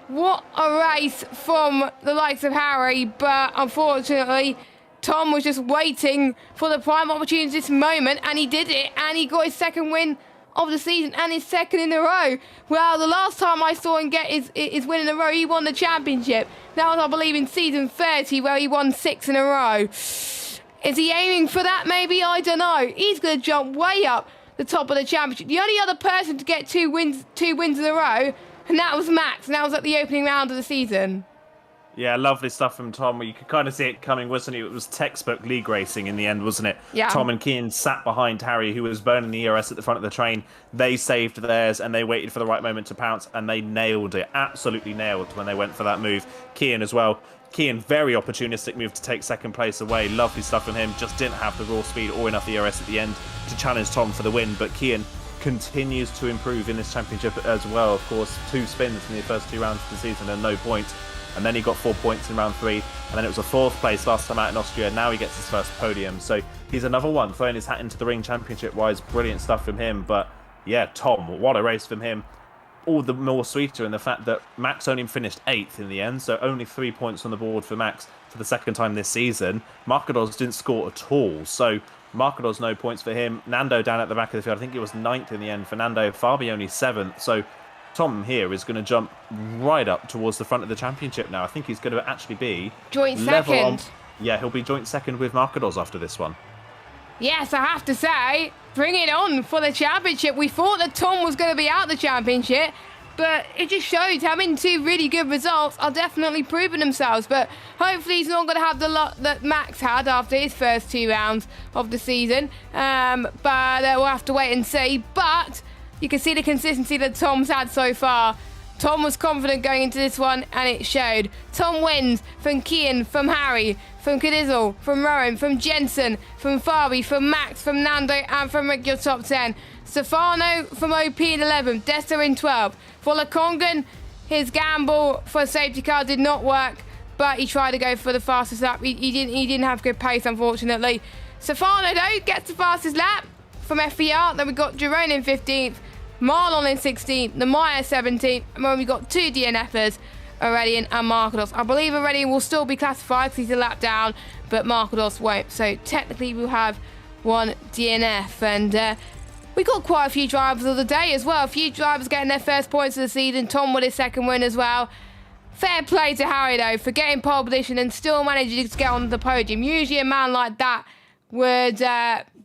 What a race from the likes of Harry, but unfortunately, Tom was just waiting for the prime opportunity this moment, and he did it, and he got his second win of the season and his second in a row. Well, the last time I saw him get his win in a row, he won the championship. That was, I believe, in season 30, where he won 6 in a row. Is he aiming for that maybe? I don't know. He's going to jump way up the top of the championship. The only other person to get two wins in a row, and that was Max, and that was at the opening round of the season. Yeah, lovely stuff from Tom. You could kind of see it coming, wasn't it? It was textbook league racing in the end, wasn't it? Yeah. Tom and Cian sat behind Harry, who was burning the ERS at the front of the train. They saved theirs, and they waited for the right moment to pounce, and they nailed it. Absolutely nailed when they went for that move. Cian as well. Cian, very opportunistic move to take second place away. Lovely stuff from him. Just didn't have the raw speed or enough ERS at the end to challenge Tom for the win. But Cian continues to improve in this championship as well. Of course, 2 spins in the first 2 rounds of the season and no points. And then he got 4 points in round 3. And then it was a 4th place last time out in Austria. Now he gets his first podium. So he's another one throwing his hat into the ring championship-wise. Brilliant stuff from him. But yeah, Tom, what a race from him. All the more sweeter in the fact that Max only finished 8th in the end. So only 3 points on the board for Max for the second time this season. Marcados didn't score at all. So Marcados, no points for him. Nando down at the back of the field. I think it was 9th in the end for Nando. Fabi only 7th. So Tom here is going to jump right up towards the front of the championship now. I think he's going to actually be joint second. Yeah, he'll be joint second with Marcados after this one. Yes, I have to say, bring it on for the championship. We thought that Tom was going to be out the championship, but it just shows having 2 really good results are definitely proving themselves. But hopefully he's not going to have the luck that Max had after his first 2 rounds of the season. But we'll have to wait and see. But you can see the consistency that Tom's had so far. Tom was confident going into this one, and it showed. Tom wins from Cian, from Harry, from Cadizzle, from Rowan, from Jensen, from Fabi, from Max, from Nando, and from your top 10. Stefano from OP in 11, Desta in 12. For Lekongan, his gamble for a safety car did not work, but he tried to go for the fastest lap. He didn't have good pace, unfortunately. Stefano, though, gets the fastest lap from FER. Then we got Jerome in 15th. Marlon in 16th, Nemaya 17th, and then we got 2 DNFers, Aurelian and Marcados. I believe Aurelian will still be classified because he's a lap down, but Marcados won't. So technically we'll have 1 DNF, and we got quite a few drivers of the day as well. A few drivers getting their first points of the season. Tom with his second win as well. Fair play to Harry though for getting pole position and still managing to get on the podium. Usually a man like that would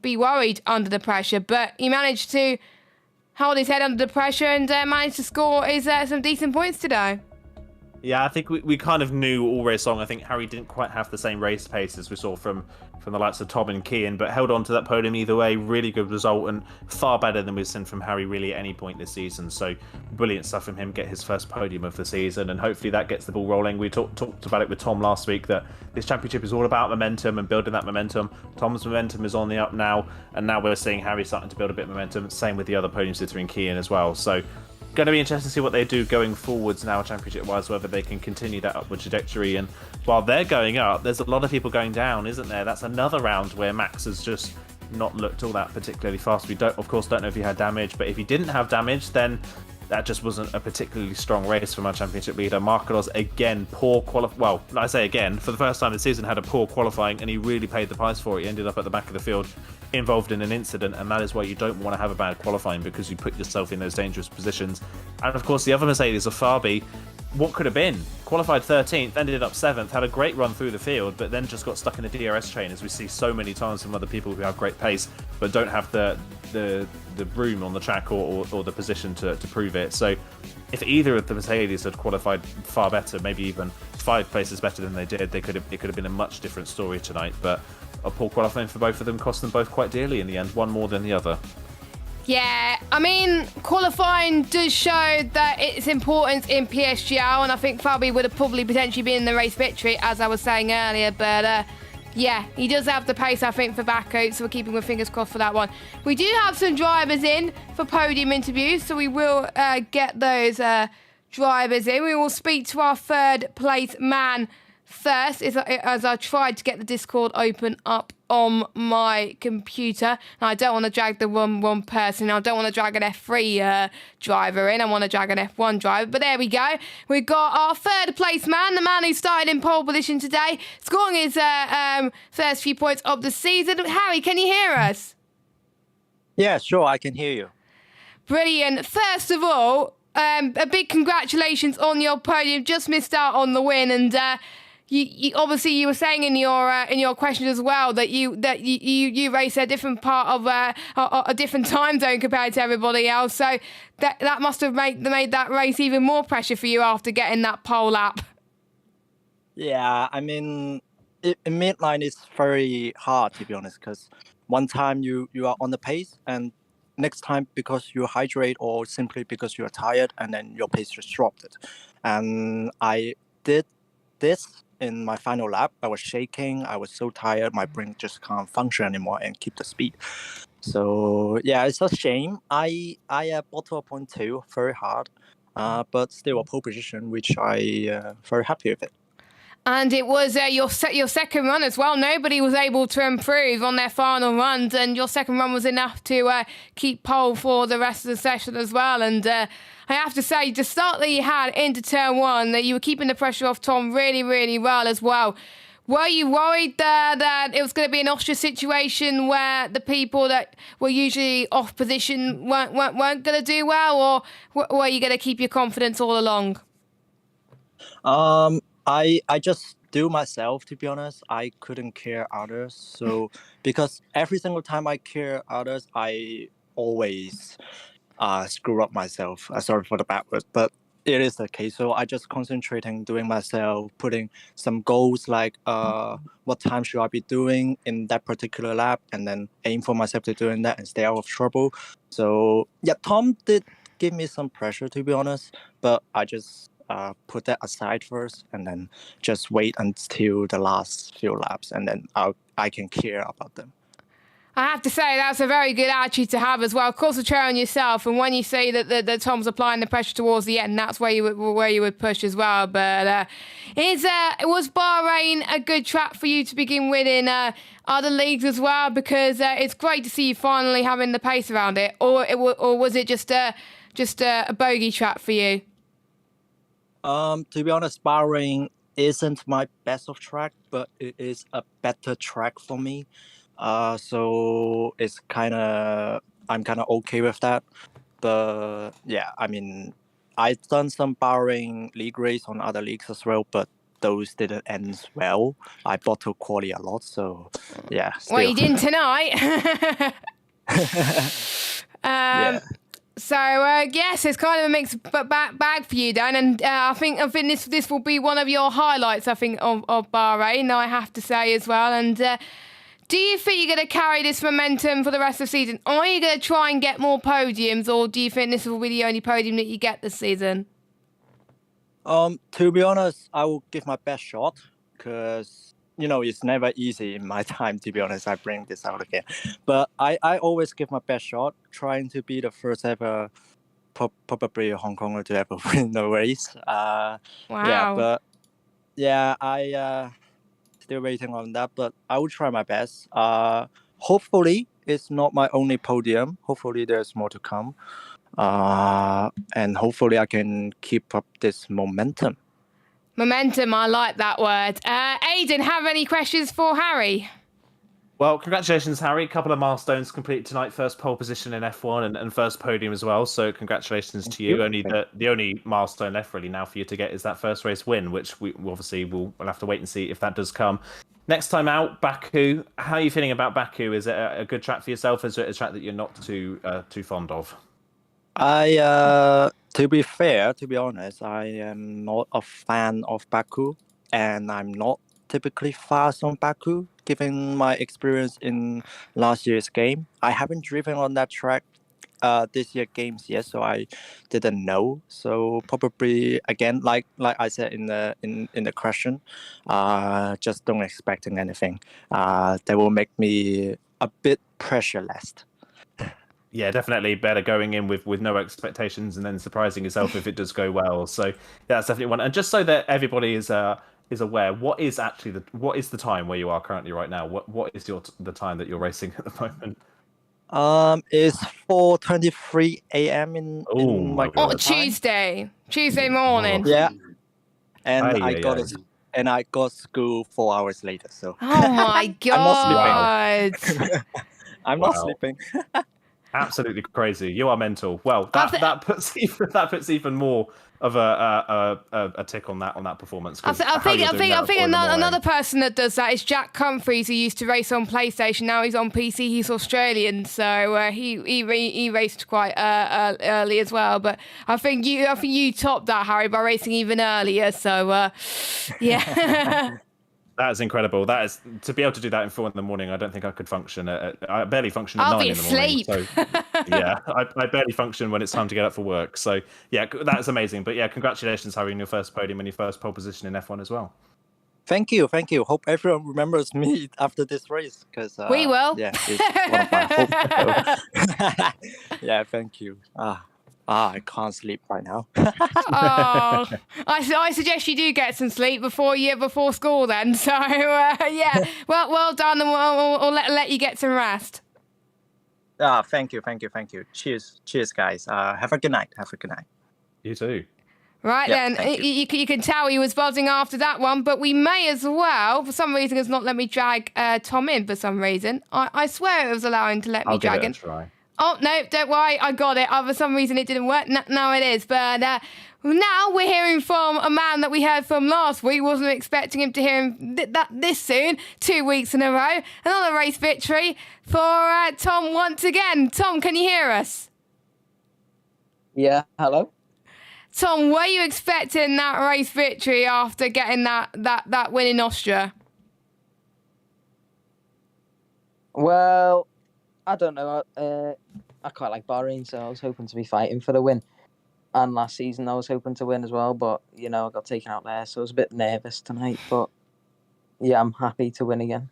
be worried under the pressure, but he managed to hold his head under the pressure and managed to score some decent points today. Yeah, I think we kind of knew all race long. I think Harry didn't quite have the same race pace as we saw from the likes of Tom and Cian, but held on to that podium either way. Really good result and far better than we've seen from Harry really at any point this season. So brilliant stuff from him, get his first podium of the season, and hopefully that gets the ball rolling. We talked about it with Tom last week that this championship is all about momentum and building that momentum. Tom's momentum is on the up now, and now we're seeing Harry starting to build a bit of momentum. Same with the other podium sitter in Cian as well. So going to be interesting to see what they do going forwards now championship-wise, whether they can continue that upward trajectory. And while they're going up, there's a lot of people going down, isn't there? That's another round where Max has just not looked all that particularly fast. We of course don't know if he had damage, but if he didn't have damage, then that just wasn't a particularly strong race from our championship leader. Marcados, again, poor well, I say again, for the first time this season, had a poor qualifying, and he really paid the price for it. He ended up at the back of the field, involved in an incident, and that is why you don't want to have a bad qualifying, because you put yourself in those dangerous positions. And of course, the other Mercedes of Fabi, what could have been? Qualified 13th, ended up 7th, had a great run through the field, but then just got stuck in a DRS chain, as we see so many times from other people who have great pace, but don't have the room on the track or the position to prove it. So if either of the Mercedes had qualified far better, maybe even 5 places better than they did, it could have been a much different story tonight. But a poor qualifying for both of them cost them both quite dearly in the end, one more than the other. Yeah, I mean, qualifying does show that its importance in PSGL, and I think Fabi would have probably potentially been in the race victory, as I was saying earlier, but yeah, he does have the pace, I think, for Baku, so we're keeping our fingers crossed for that one. We do have some drivers in for podium interviews, so we will get those drivers in. We will speak to our 3rd place man first, as I tried to get the Discord open up on my computer. And I don't want to drag the wrong person. I don't want to drag an F3 driver in. I want to drag an F1 driver. But there we go. We've got our 3rd place man, the man who started in pole position today, scoring his first few points of the season. Harry, can you hear us? Yeah, sure, I can hear you. Brilliant. First of all, a big congratulations on your podium. Just missed out on the win, and you obviously you were saying in your questions as well that you race a different part of a different time zone compared to everybody else. So that must have made that race even more pressure for you after getting that pole lap. Yeah, I mean, in midline it's very hard to be honest, because one time you are on the pace, and next time because you hydrate or simply because you are tired, and then your pace just dropped it. And I did this in my final lap. I was shaking. I was so tired. My brain just can't function anymore and keep the speed. So yeah, it's a shame. I bottled a point two very hard, but still a pole position, which I very happy with it. And it was your second run as well. Nobody was able to improve on their final runs, and your second run was enough to keep pole for the rest of the session as well. And I have to say, the start that you had into turn one, that you were keeping the pressure off Tom really, really well as well. Were you worried that it was going to be an Austria situation where the people that were usually off position weren't going to do well, or were you going to keep your confidence all along? I just do myself, to be honest. I couldn't care others. So because every single time I care others, I always screw up myself. Sorry for the bad word, but it is the case. So I just concentrating doing myself, putting some goals like what time should I be doing in that particular lap, and then aim for myself to doing that and stay out of trouble. So yeah, Tom did give me some pressure, to be honest, but I just put that aside first, and then just wait until the last few laps, and then I can care about them. I have to say that's a very good attitude to have as well. Concentrate on yourself, and when you say that Tom's applying the pressure towards the end, that's where you would push as well. But was Bahrain a good track for you to begin with in other leagues as well? Because it's great to see you finally having the pace around it, or was it just a bogey track for you? To be honest, Bahrain isn't my best of track, but it is a better track for me. So I'm kind of okay with that. But yeah, I mean, I've done some Bahrain league race on other leagues as well, but those didn't end well. I bottled quality a lot, so yeah. Still. Well, you didn't tonight. Yeah. So yes, it's kind of a mixed bag for you, Dan, and I think this will be one of your highlights. I think of Bahrain, I have to say as well. And do you think you're going to carry this momentum for the rest of the season? Are you going to try and get more podiums, or do you think this will be the only podium that you get this season? To be honest, I will give my best shot, because it's never easy in my time, to be honest. I bring this out again, but I always give my best shot, trying to be the first ever, probably a Hong Konger to ever win the race. Wow. Yeah, but yeah, I still waiting on that, but I will try my best. Hopefully it's not my only podium. Hopefully there's more to come. And hopefully I can keep up this momentum. Momentum, I like that word. Aidan, have any questions for Harry? Well, congratulations, Harry. A couple of milestones completed tonight. First pole position in F1 and first podium as well. So congratulations to you. Only the only milestone left really now for you to get is that first race win, which we obviously we'll have to wait and see if that does come. Next time out, Baku. How are you feeling about Baku? Is it a good track for yourself? Is it a track that you're not too fond of? To be fair, to be honest, I am not a fan of Baku, and I'm not typically fast on Baku, given my experience in last year's game. I haven't driven on that track this year games yet, so I didn't know. So probably again, like I said in the question, just don't expecting anything. That will make me a bit pressureless. Yeah, definitely better going in with no expectations and then surprising yourself if it does go well. So that's definitely one. And just so that everybody is aware, what is the time where you are currently right now? What is the time that you're racing at the moment? It's 4:23 a.m. in my Tuesday morning. Yeah, and I got school 4 hours later. So oh my god, I'm not sleeping. I'm not sleeping. Absolutely crazy. You are mental. Well, I that puts even more of a tick on that performance. I, 'Cause th- I how think you're I doing think that I at think 4 in the another, morning. another person that does that is Jack Humphreys, who used to race on PlayStation. Now he's on PC. He's Australian, so he raced quite early as well. But I think you topped that, Harry, by racing even earlier. So yeah. That is incredible. That is to be able to do that in 4 in the morning. I don't think I could function. I barely function at I'll 9 be in the morning. asleep. So yeah, I barely function when it's time to get up for work. So yeah, that's amazing. But yeah, congratulations, Harry, on your first podium and your first pole position in F1 as well. Thank you. Hope everyone remembers me after this race, because We will. yeah, it's one of my hopes. So. Yeah, thank you. I can't sleep right now. Oh, I suggest you do get some sleep before school then. So yeah, well done, and we'll let you get some rest. Thank you. Cheers, guys. Have a good night. You too. Right Yep, then, thank you can tell he was buzzing after that one, but we may as well, for some reason, has not let me drag Tom in for some reason. I swear it was allowing to let me I'll give drag it a in. try. Oh, no, don't worry, I got it. For some reason, it didn't work. Now it is. But now we're hearing from a man that we heard from last week. Wasn't expecting him to hear him this soon. 2 weeks in a row. Another race victory for Tom once again. Tom, can you hear us? Yeah, hello? Tom, were you expecting that race victory after getting that win in Austria? Well, I don't know. I quite like Bahrain, so I was hoping to be fighting for the win. And last season I was hoping to win as well, but, I got taken out there, so I was a bit nervous tonight. But, yeah, I'm happy to win again.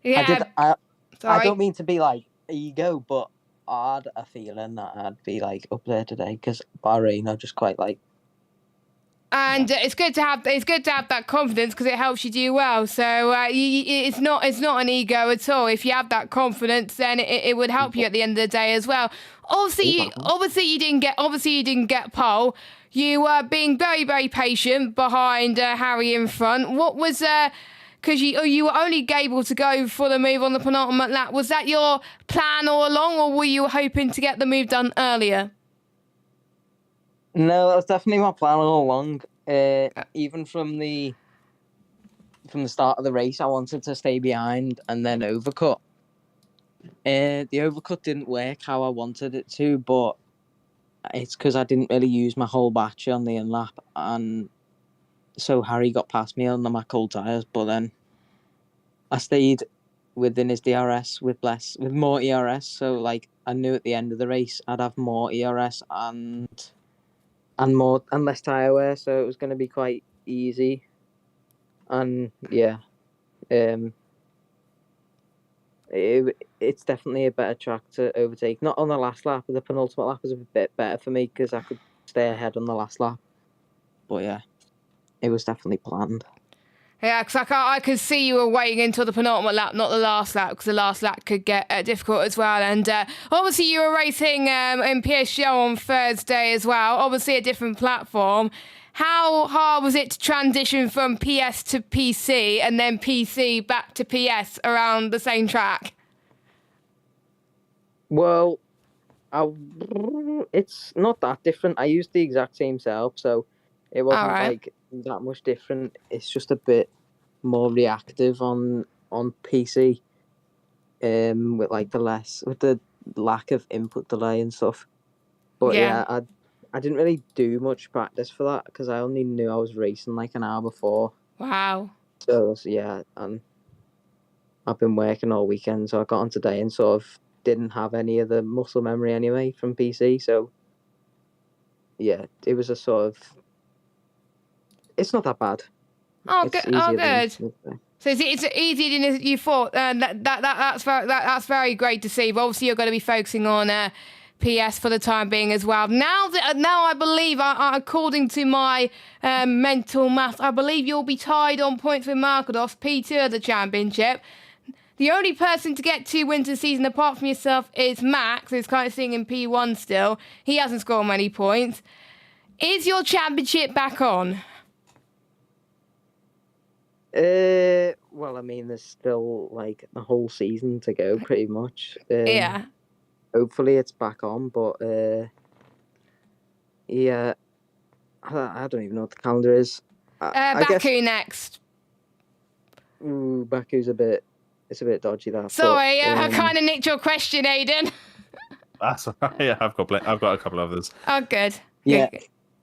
Yeah. I don't mean to be, ego, but I had a feeling that I'd be, up there today, because Bahrain I just quite like. And it's good to have that confidence, because it helps you do well. So it's not an ego at all. If you have that confidence, then it would help you at the end of the day as well. Obviously you didn't get pole. You were being very, very patient behind Harry in front. What was because you were only able to go for the move on the penultimate lap. Was that your plan all along, or were you hoping to get the move done earlier? No, that was definitely my plan all along. Even from the start of the race, I wanted to stay behind and then overcut. The overcut didn't work how I wanted it to, but it's because I didn't really use my whole battery on the in-lap, and so Harry got past me on my cold tyres, but then I stayed within his DRS with more ERS, so I knew at the end of the race I'd have more ERS and less tyre wear, so it was going to be quite easy. And yeah, it's definitely a better track to overtake. Not on the last lap, but the penultimate lap was a bit better for me because I could stay ahead on the last lap. But yeah, it was definitely planned. Yeah, because I could see you were waiting until the penultimate lap, not the last lap, because the last lap could get difficult as well. And obviously you were racing in PSGL on Thursday as well, obviously a different platform. How hard was it to transition from PS to PC and then PC back to PS around the same track? Well, it's not that different. I used the exact same setup, so it wasn't that much different. It's just a bit more reactive on PC, with the lack of input delay and stuff. But yeah, I didn't really do much practice for that because I only knew I was racing an hour before. Wow. So yeah, and I've been working all weekend, so I got on today and sort of didn't have any of the muscle memory anyway from PC. So yeah, it was a sort of. It's not that bad. Oh, good. So it's easier than you thought. That's very great to see. But obviously, you're going to be focusing on PS for the time being as well. Now I believe, according to my mental math, I believe you'll be tied on points with Markados, P2 of the championship. The only person to get 2 wins this season apart from yourself is Max, who's kind of sitting in P1 still. He hasn't scored many points. Is your championship back on? Well, I mean, there's still the whole season to go, pretty much. Yeah. hopefully it's back on. But yeah, I don't even know what the calendar is. I guess Baku next. Baku's it's a bit dodgy that. Sorry, but, I kind of nicked your question, Aiden. That's all right. Yeah, I've got a couple others. Oh, good. Yeah.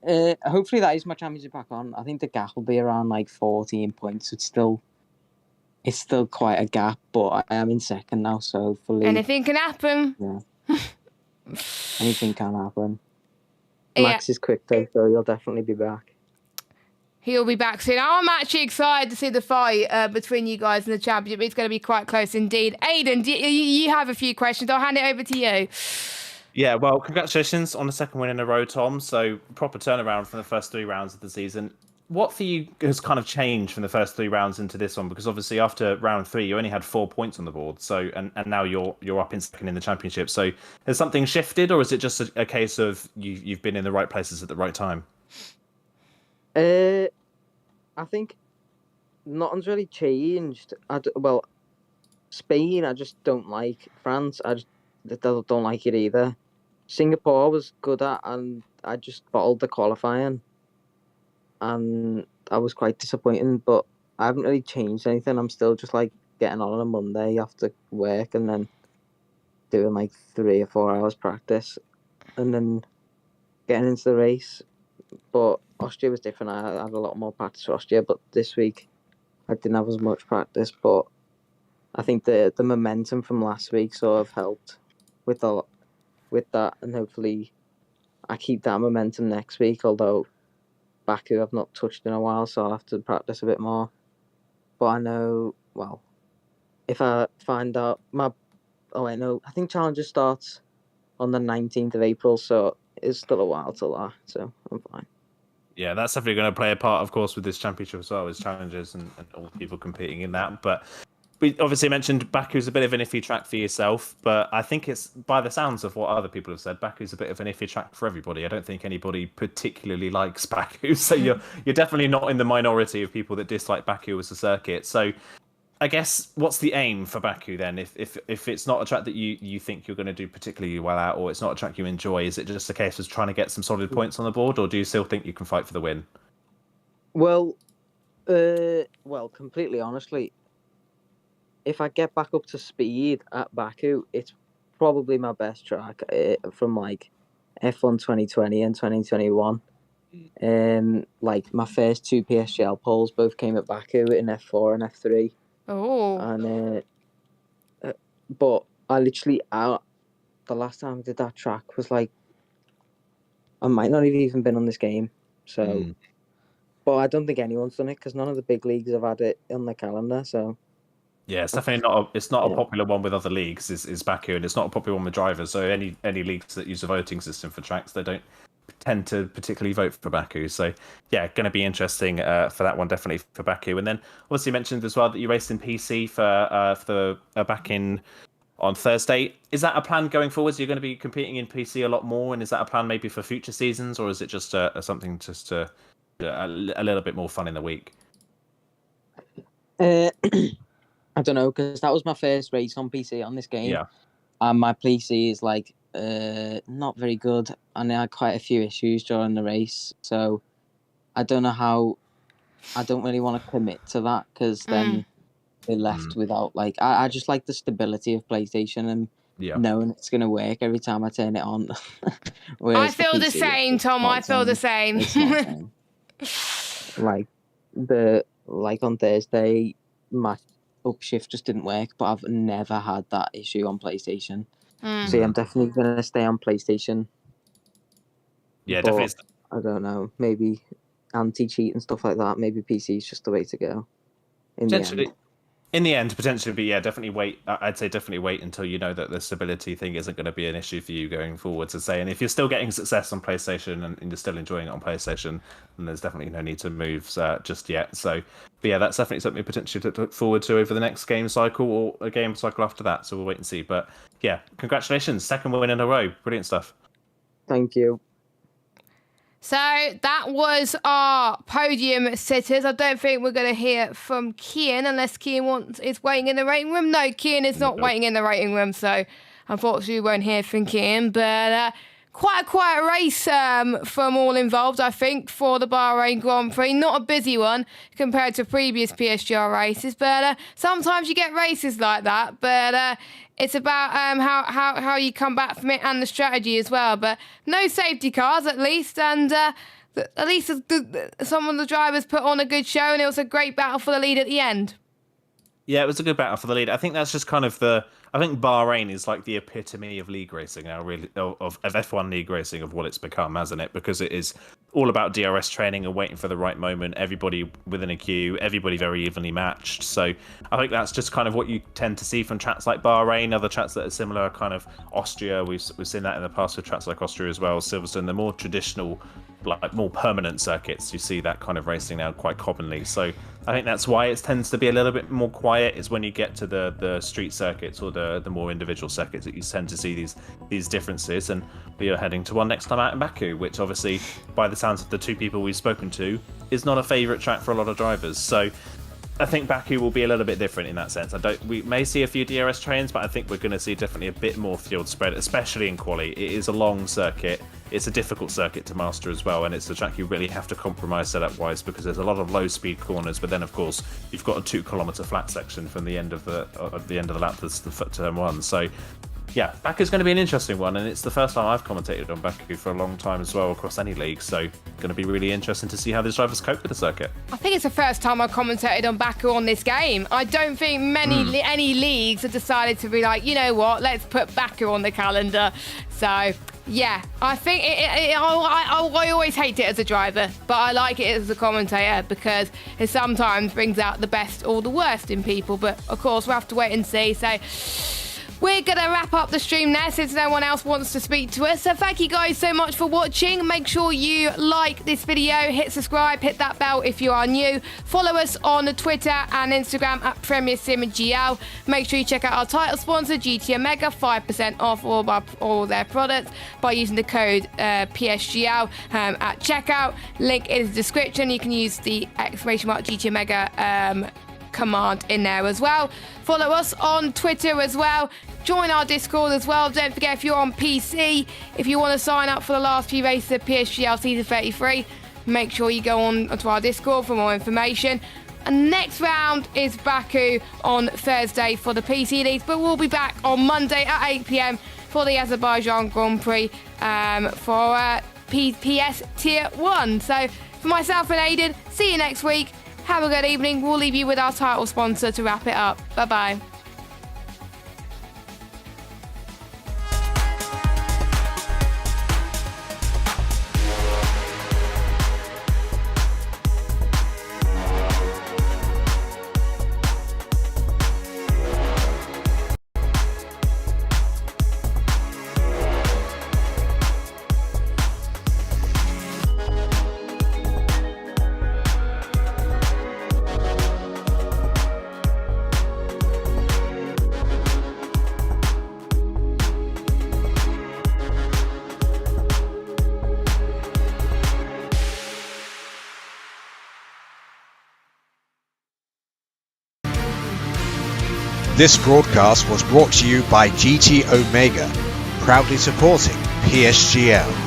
Good. Hopefully that is my championship back on. I think the gap will be around like 14 points. It's still quite a gap, but I am in second now, so hopefully Anything can happen. yeah, anything can happen. Yeah. Max is quick though, so he'll definitely be back. He'll be back soon. I'm actually excited to see the fight between you guys in the championship. It's going to be quite close indeed. Aiden, you have a few questions. I'll hand it over to you. Yeah, well, congratulations on the second win in a row, Tom. So proper turnaround from the first 3 rounds of the season. What for you has kind of changed from the first 3 rounds into this one? Because obviously after round 3, you only had 4 points on the board. So and now you're up in second in the championship. So has something shifted, or is it just a case of you've been in the right places at the right time? I think nothing's really changed. Well, Spain, I just don't like. France, I just don't like it either. Singapore was good at, and I just bottled the qualifying, and I was quite disappointed. But I haven't really changed anything. I'm still just like getting on a Monday after work, and then doing like 3 or 4 hours practice, and then getting into the race. But Austria was different. I had a lot more practice for Austria, but this week I didn't have as much practice. But I think the momentum from last week sort of helped with that, and hopefully I keep that momentum next week. Although Baku I've not touched in a while, so I'll have to practice a bit more. But I know, well, if I find out I think Challenger starts on the 19th of April, so it's still a while till that, so I'm fine. Yeah, that's definitely going to play a part, of course, with this championship as well as challenges and all the people competing in that. But we obviously mentioned Baku's a bit of an iffy track for yourself, but I think it's, by the sounds of what other people have said, Baku's a bit of an iffy track for everybody. I don't think anybody particularly likes Baku, so you're definitely not in the minority of people that dislike Baku as a circuit. So I guess what's the aim for Baku then? If it's not a track that you think you're going to do particularly well at, or it's not a track you enjoy, is it just a case of trying to get some solid points on the board, or do you still think you can fight for the win? Well, completely honestly, if I get back up to speed at Baku, it's probably my best track from like F1 2020 and 2021. Like my first 2 PSGL poles both came at Baku in F4 and F3. Oh. And but I literally the last time I did that track was like, I might not have even been on this game. So, but I don't think anyone's done it because none of the big leagues have had it on the calendar. So yeah, it's definitely not a popular one with other leagues. Is Baku, and it's not a popular one with drivers. So any leagues that use a voting system for tracks, they don't tend to particularly vote for Baku. So yeah, going to be interesting for that one, definitely for Baku. And then obviously you mentioned as well that you raced in PC for back in on Thursday. Is that a plan going forwards? You're going to be competing in PC a lot more, and is that a plan maybe for future seasons, or is it just something just to a little bit more fun in the week? I don't know, because that was my first race on PC on this game. Yeah. And my PC is like not very good, and I had quite a few issues during the race. So I don't know how. I don't really want to commit to that because then we're left without like. I just like the stability of PlayStation and knowing it's gonna work every time I turn it on. I feel the same, Tom. I feel the same. like on Thursday, my upshift just didn't work, but I've never had that issue on PlayStation. So yeah, I'm definitely gonna stay on PlayStation. Yeah, but definitely. I don't know, maybe anti-cheat and stuff like that. Maybe PC is just the way to go. In the end, potentially, but yeah, definitely wait. I'd say definitely wait until you know that the stability thing isn't going to be an issue for you going forward. To say, and if you're still getting success on PlayStation and you're still enjoying it on PlayStation, then there's definitely no need to move just yet. So, but yeah, that's definitely something potentially to look forward to over the next game cycle or a game cycle after that. So we'll wait and see. But yeah, congratulations, second win in a row, brilliant stuff. Thank you. So that was our podium sitters. I don't think we're going to hear from Kian unless Kian is waiting in the rating room. No, Kian is not waiting in the rating room. So unfortunately we won't hear from Kim, but quite a quiet race from all involved, I think, for the Bahrain Grand Prix. Not a busy one compared to previous PSGL races, but sometimes you get races like that. But it's about how you come back from it and the strategy as well. But no safety cars, at least, and at least some of the drivers put on a good show, and it was a great battle for the lead at the end. Yeah, it was a good battle for the lead. I think that's just kind of I think Bahrain is like the epitome of league racing now, really, of F1 league racing, of what it's become, hasn't it? Because it is all about DRS training and waiting for the right moment. Everybody within a queue, everybody very evenly matched. So I think that's just kind of what you tend to see from tracks like Bahrain. Other tracks that are similar are kind of Austria. We've seen that in the past with tracks like Austria as well. Silverstone, the more traditional, like more permanent circuits, you see that kind of racing now quite commonly. So I think that's why it tends to be a little bit more quiet, is when you get to the street circuits or the more individual circuits that you tend to see these differences. And we are heading to one next time out in Baku, which obviously, by the sounds of the two people we've spoken to, is not a favourite track for a lot of drivers. So I think Baku will be a little bit different in that sense. We may see a few DRS trains, but I think we're going to see definitely a bit more field spread, especially in quali. It is a long circuit. It's a difficult circuit to master as well, and it's a track you really have to compromise setup-wise, because there's a lot of low-speed corners. But then, of course, you've got a 2-kilometre flat section from the end of the lap. That's the turn one. So yeah, Baku's going to be an interesting one, and it's the first time I've commentated on Baku for a long time as well across any league, so going to be really interesting to see how these drivers cope with the circuit. I think it's the first time I've commentated on Baku on this game. I don't think any leagues have decided to be like, you know what, let's put Baku on the calendar. So yeah, I think I always hate it as a driver, but I like it as a commentator, because it sometimes brings out the best or the worst in people. But of course, we'll have to wait and see. So we're going to wrap up the stream now, since no one else wants to speak to us. So thank you guys so much for watching. Make sure you like this video, hit subscribe, hit that bell if you are new. Follow us on Twitter and Instagram at PremierSimGL. Make sure you check out our title sponsor, GT Omega, 5% off all their products by using the code PSGL at checkout. Link in the description. You can use the !GT Omega command in there as well. Follow us on Twitter as well. Join our Discord as well. Don't forget, if you're on PC, if you want to sign up for the last few races of PSGL Season 33, make sure you go on to our Discord for more information. And next round is Baku on Thursday for the PC Leagues, but we'll be back on Monday at 8 p.m. for the Azerbaijan Grand Prix for PS Tier 1. So for myself and Aidan, see you next week. Have a good evening. We'll leave you with our title sponsor to wrap it up. Bye-bye. This broadcast was brought to you by GT Omega, proudly supporting PSGL.